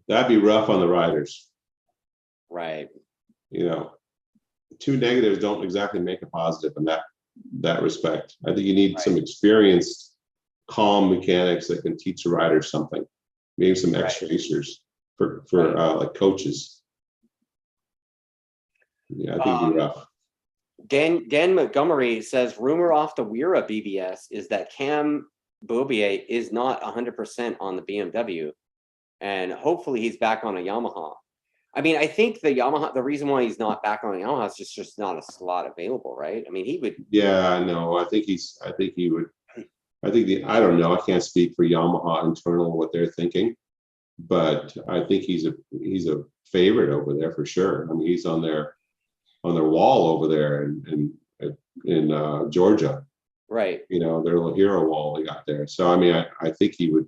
That'd be rough on the riders. Right. Two negatives don't exactly make a positive in that respect. I think you need some experienced, calm mechanics that can teach the riders something. Maybe some ex-racers for like coaches. Yeah, I think it'd be rough. Dan Montgomery says, rumor off the Wira BBS is that Cam Beaubier is not 100% on the BMW, and hopefully he's back on a Yamaha. I think the Yamaha, the reason why he's not back on a Yamaha is just not a slot available, right? He would. Yeah, no, I think he would. I don't know. I can't speak for Yamaha internal what they're thinking, but I think he's a favorite over there for sure. He's on their wall over there in Georgia, right? Their little hero wall they got there. So I think he would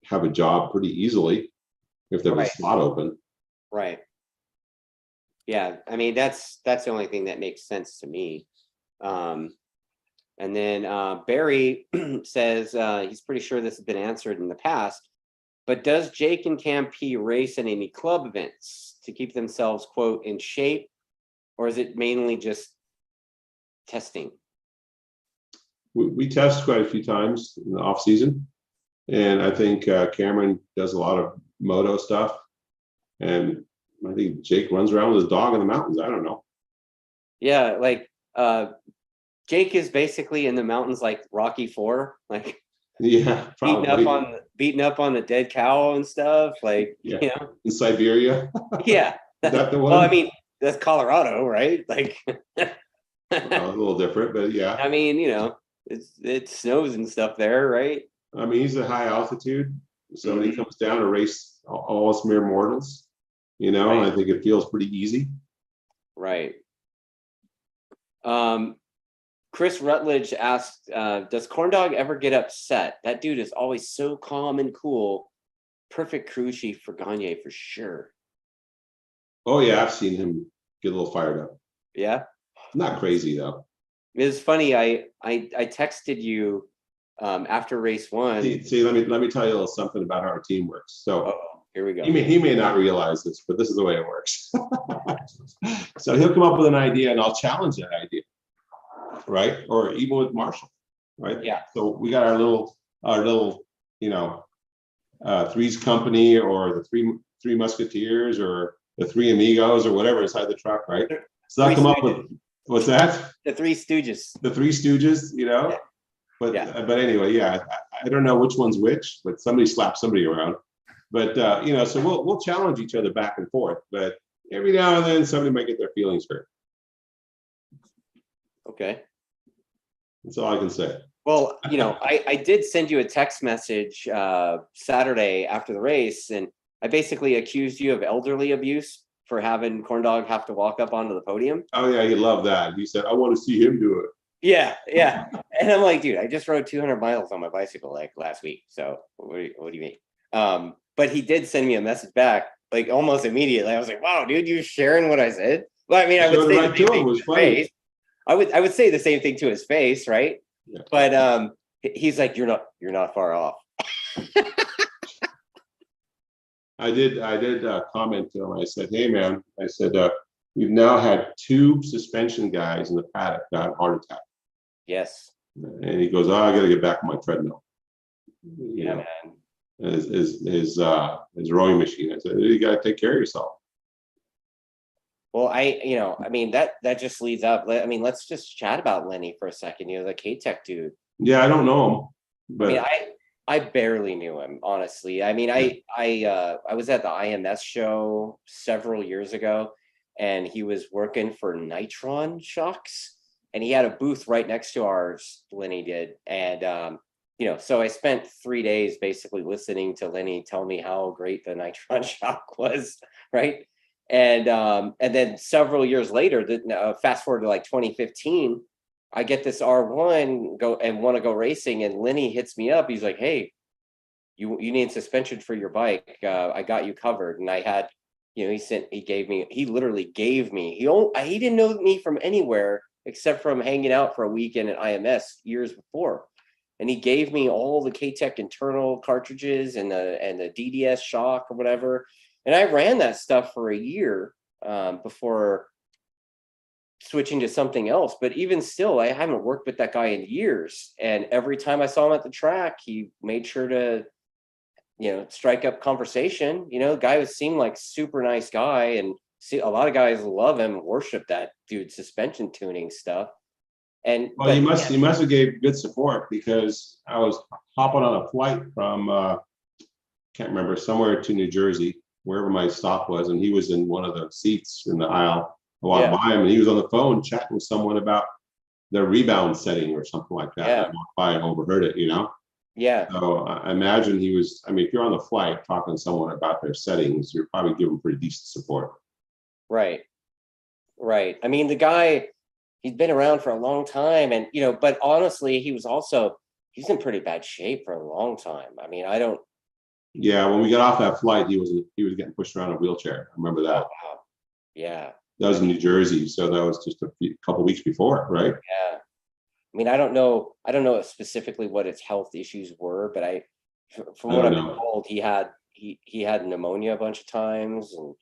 have a job pretty easily if there was a slot open. Right. Yeah, that's the only thing that makes sense to me. And then Barry says he's pretty sure this has been answered in the past, but does Jake and Cam P race in any club events to keep themselves, quote, in shape, or is it mainly just testing? We test quite a few times in the off season, and I think Cameron does a lot of moto stuff, and I think Jake runs around with his dog in the mountains. I don't know. Yeah, like Jake is basically in the mountains like Rocky IV, like Yeah, probably. beating up on the dead cow and stuff. Like, Yeah, you know, in Siberia. yeah. Is that the Well, I one? mean, that's Colorado, right? Like, Well, a little different, but yeah. I mean, you know, it snows and stuff there, right? I mean, he's at high altitude, so when he Mhm. comes down to race all us mere mortals, Right, I think it feels pretty easy. right. Um, Chris Rutledge asked, does Corndog ever get upset? That dude is always so calm and cool. Perfect crew chief for Gagne for sure. Oh yeah, I've seen him get a little fired up. Yeah. Not crazy though. It's funny. I texted you after race one. See, let me tell you a little something about how our team works. So Here we go. he may not realize this, but this is the way it works. So he'll come up with an idea, and I'll challenge that idea, right? Or even with Marshall, right? Yeah. So we got our little Three's Company, or the three Musketeers, or the Three Amigos, or whatever inside the truck, right? So they'll come up with, what's that? The Three Stooges. The Three Stooges, Yeah. But Yeah. but anyway, yeah, I don't know which one's which, but somebody slapped somebody around. But so we'll challenge each other back and forth. But every now and then somebody might get their feelings hurt. Okay. That's all I can say. Well, I did send you a text message Saturday after the race, and I basically accused you of elderly abuse for having Corndog have to walk up onto the podium. Oh yeah, you love that. He said, I want to see him do it. Yeah. And I'm like, dude, I just rode 200 miles on my bicycle like last week. So what do you mean? But he did send me a message back like almost immediately. I was like, wow, dude, you sharing what I said? Well, I mean, I would say right to him. It was funny. face. I would say the same thing to his face, right? Yeah. But he's like, you're not far off. I did comment to him. I said, hey man, I said, we've now had 2 suspension guys in the paddock got a heart attack. Yes. And he goes, oh, I got to get back on my treadmill. Yeah, man. His rowing machine. I said, you got to take care of yourself. Well, I mean, that just leads up. I mean, let's just chat about Lenny for a second. The K-Tech dude. Yeah, I don't know him, but I mean, I barely knew him, honestly. I mean, I was at the IMS show several years ago, and he was working for Nitron Shocks, and he had a booth right next to ours. Lenny did, and so I spent 3 days basically listening to Lenny tell me how great the Nitron Shock was, right? And then several years later, fast forward to like 2015. I get this R1 go and want to go racing, and Lenny hits me up. He's like, hey, you need suspension for your bike. I got you covered. And I had, he literally gave me, he didn't know me from anywhere except from hanging out for a weekend at IMS years before. And he gave me all the K-Tech internal cartridges and the DDS shock or whatever. And I ran that stuff for a year before switching to something else. But even still, I haven't worked with that guy in years. And every time I saw him at the track, he made sure to, strike up conversation. The guy seemed like super nice guy, and see a lot of guys love him, worship that dude's suspension tuning stuff. And well, you must have gave good support, because I was hopping on a flight from can't remember, somewhere to New Jersey, wherever my stop was, and he was in one of the seats in the aisle. I walked by him, and he was on the phone chatting with someone about their rebound setting or something like that. I walked by and overheard it, Yeah. So I imagine he was, if you're on the flight talking to someone about their settings, you're probably giving pretty decent support. Right. I mean, the guy, he's been around for a long time, and, but honestly, he's in pretty bad shape for a long time. I mean, Yeah, when we got off that flight, he was getting pushed around in a wheelchair. I remember that. Oh, wow. Yeah. That was in New Jersey, so that was just a couple weeks before, right? Yeah. I mean, I don't know specifically what his health issues were, but from what I've been told, he had pneumonia a bunch of times, and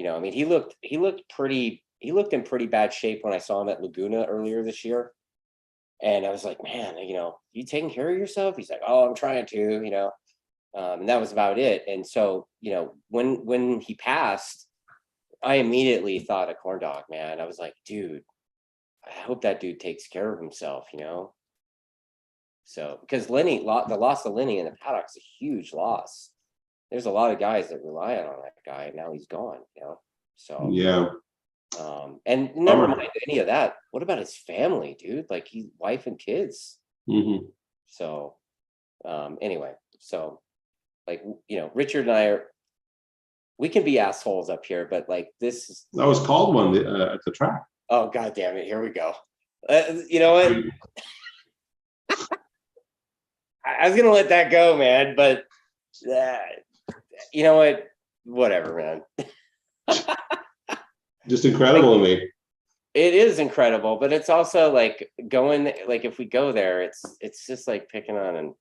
I mean, he looked in pretty bad shape when I saw him at Laguna earlier this year, and I was like, man, you taking care of yourself? He's like, oh, I'm trying to, and that was about it. And so, when he passed, I immediately thought of Corn Dog, man. I was like, dude, I hope that dude takes care of himself, you know? So, because Lenny, the loss of Lenny in the paddock's a huge loss. There's a lot of guys that rely on that guy. Now he's gone, you know? So, Yeah. And never mind any of that. What about his family, dude? Like, he's wife and kids. Mhm. So, anyway, so, like, you know, Richard and I we can be assholes up here, but like, this is. I was called one at the track. Oh, God damn it. Here we go. You know what? I was going to let that go, man, but you know what? Whatever, man. Just incredible to me. It is incredible, but it's also like going, like, if we go there, it's just like picking on an,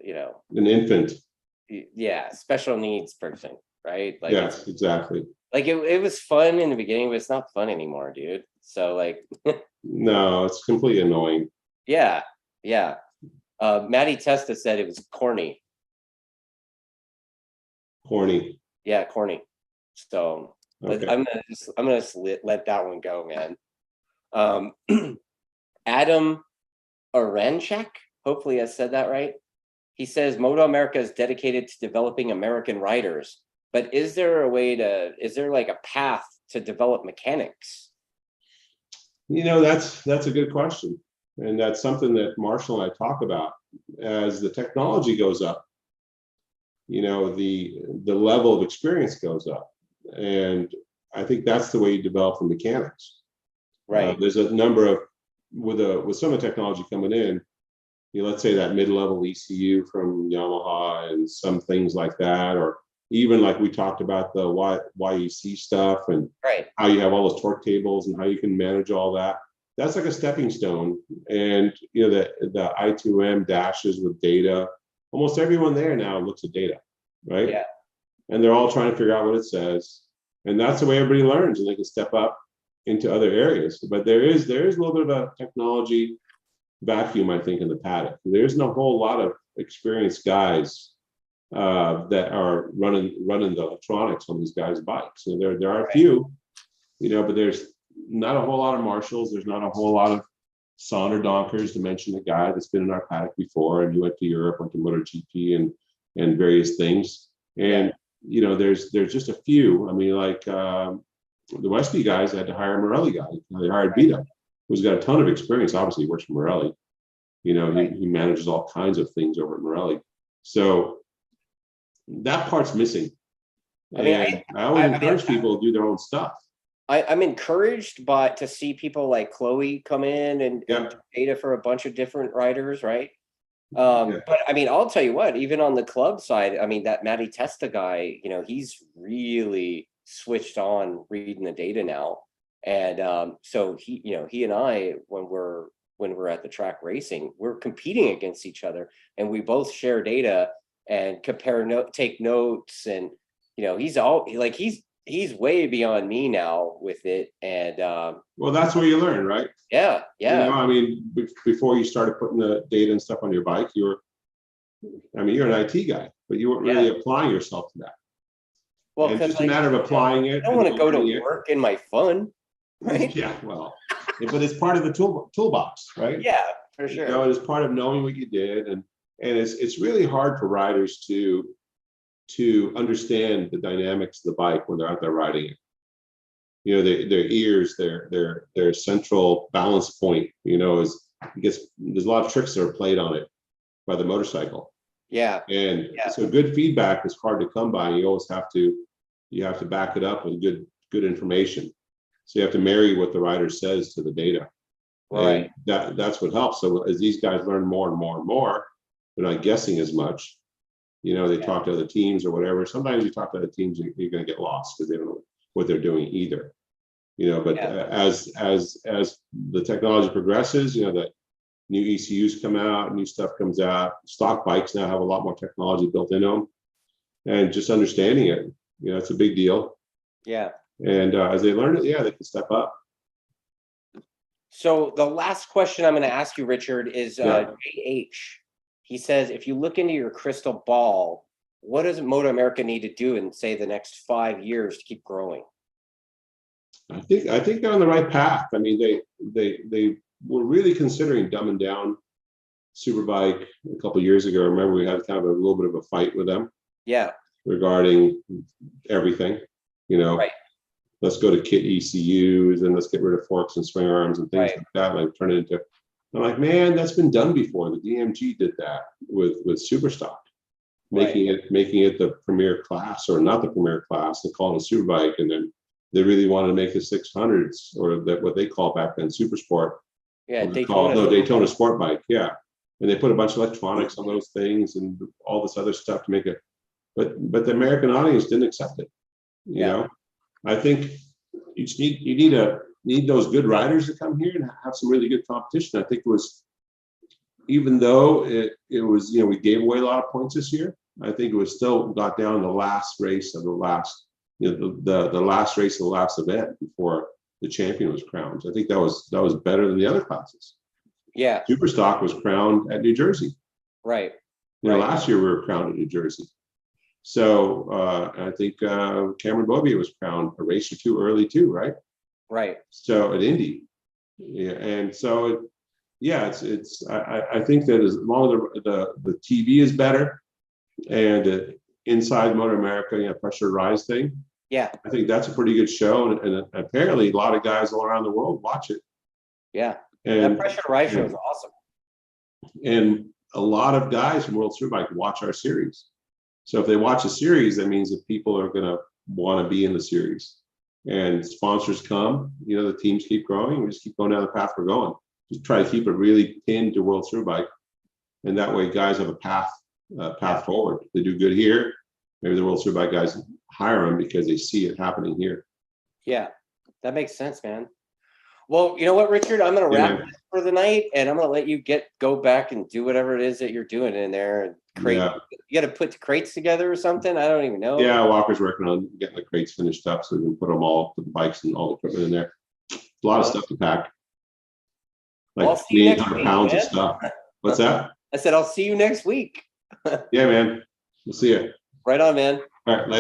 you know, An infant. yeah, special needs person, right? Like, Yes, exactly. like it was fun in the beginning, but it's not fun anymore, dude. So like, No, it's completely annoying. yeah. Matty Testa said it was corny. Corny. Yeah, corny. So Okay. I'm gonna just let that one go, man. Adam Aranchak, hopefully I said that right. He says MotoAmerica is dedicated to developing American riders, but is there like a path to develop mechanics? You know, that's a good question. And that's something that Marshall and I talk about. As the technology goes up, you know, the level of experience goes up. And I think that's the way you develop the mechanics. Right. There's a number of, with some of the technology coming in, you know, let's say that mid-level ECU from Yamaha and some things like that, or even like we talked about the YEC stuff and Right. how you have all those torque tables and how you can manage all that. That's like a stepping stone. And you know, the I2M dashes with data, almost everyone there now looks at data, right? Yeah. And they're all trying to figure out what it says. And that's the way everybody learns, and they can step up into other areas. But there is a little bit of a technology vacuum, I think, in the paddock. There isn't a whole lot of experienced guys that are running the electronics on these guys' bikes. So there are a few, you know, but there's not a whole lot of Marshalls. There's not a whole lot of Sonder Donkers, to mention the guy that's been in our paddock before, and he went to Europe, went to MotoGP and various things. And you know, there's just a few. I mean, like the Westby guys had to hire a Morelli guy. They hired Vito, who's got a ton of experience. Obviously, he works for Morelli. You know, he manages all kinds of things over at Morelli. So that part's missing. I mean, I always encourage people to do their own stuff. I'm encouraged to see people like Chloe come in and do data for a bunch of different riders, right? But I mean, I'll tell you what, even on the club side, I mean, that Matty Testa guy, you know, he's really switched on reading the data now. And so he and I, when we're at the track racing, we're competing against each other, and we both share data and take notes. And you know, he's way beyond me now with it. And well, that's where you learn, right? Yeah. You know, I mean, before you started putting the data and stuff on your bike, you're an IT guy, but you weren't really applying yourself to that. Well, and it's just a matter of applying it. I don't want to go to work in my fun, right? Yeah, well, but it's part of the toolbox, right? Yeah, for sure. You know, it's part of knowing what you did, and it's really hard for riders to understand the dynamics of the bike when they're out there riding it. You know, their ears, their central balance point, you know, there's a lot of tricks that are played on it by the motorcycle. Yeah. And so good feedback is hard to come by. You always have to back it up with good information. So you have to marry what the rider says to the data. Right. And that's what helps. So as these guys learn more and more and more, they're not guessing as much. You know, they talk to other teams or whatever. Sometimes you talk to other teams, you're going to get lost because they don't know what they're doing either. You know, but as the technology progresses, you know, that new ECUs come out, new stuff comes out. Stock bikes now have a lot more technology built in them, and just understanding it, you know, it's a big deal. Yeah. And as they learn it, they can step up. So the last question I'm going to ask you, Richard, is JH. He says, if you look into your crystal ball, what does MotoAmerica need to do in, say, the next 5 years to keep growing? I think they're on the right path. I mean, they were really considering dumbing down Superbike a couple of years ago. I remember we had kind of a little bit of a fight with them Yeah, regarding everything. You know, right, let's go to kit ECUs and let's get rid of forks and swing arms and things Right. like that. Like turn it into. I'm like, man, that's been done before. The DMG did that with Superstock, making it the premier class, or not the premier class. They call it a Superbike, and then they really wanted to make the 600s, or that what they call back then Super Sport. yeah, Daytona Sport Bike, yeah. And they put a bunch of electronics on those things and all this other stuff to make it. But the American audience didn't accept it. You know, I think you just need those good riders to come here and have some really good competition. I think it was, even though it was, we gave away a lot of points this year, I think it was still got down the last race of the last, the last race of the last event before the champion was crowned. I think that was better than the other classes. Yeah, Superstock was crowned at New Jersey. right. Last year we were crowned at New Jersey. So I think Cameron Bobier was crowned a race or two early too, right? Right. So at Indy, yeah, and so it's I think that as long as the TV is better and inside MotoAmerica, Pressure Rise thing, Yeah, I think that's a pretty good show, and apparently a lot of guys all around the world watch it. yeah. And That Pressure to Rise show is awesome. And a lot of guys from World Superbike watch our series. So if they watch a series, that means that people are going to want to be in the series. And sponsors come, the teams keep growing. We just keep going down the path we're going. Just try to keep it really pinned to World Superbike. And that way guys have a path forward. If they do good here, maybe the World Superbike guys hire them because they see it happening here. Yeah, that makes sense, man. Well, you know what, Richard? I'm going to wrap this for the night, and I'm going to let you go back and do whatever it is that you're doing in there. You got to put the crates together or something? I don't even know. Yeah, Walker's working on getting the crates finished up so we can put them all, put the bikes and all the equipment in there. A lot of stuff to pack. Like 800 pounds of stuff. What's that? I said, I'll see you next week. Yeah, man. We'll see you. Right on, man. All right. Later.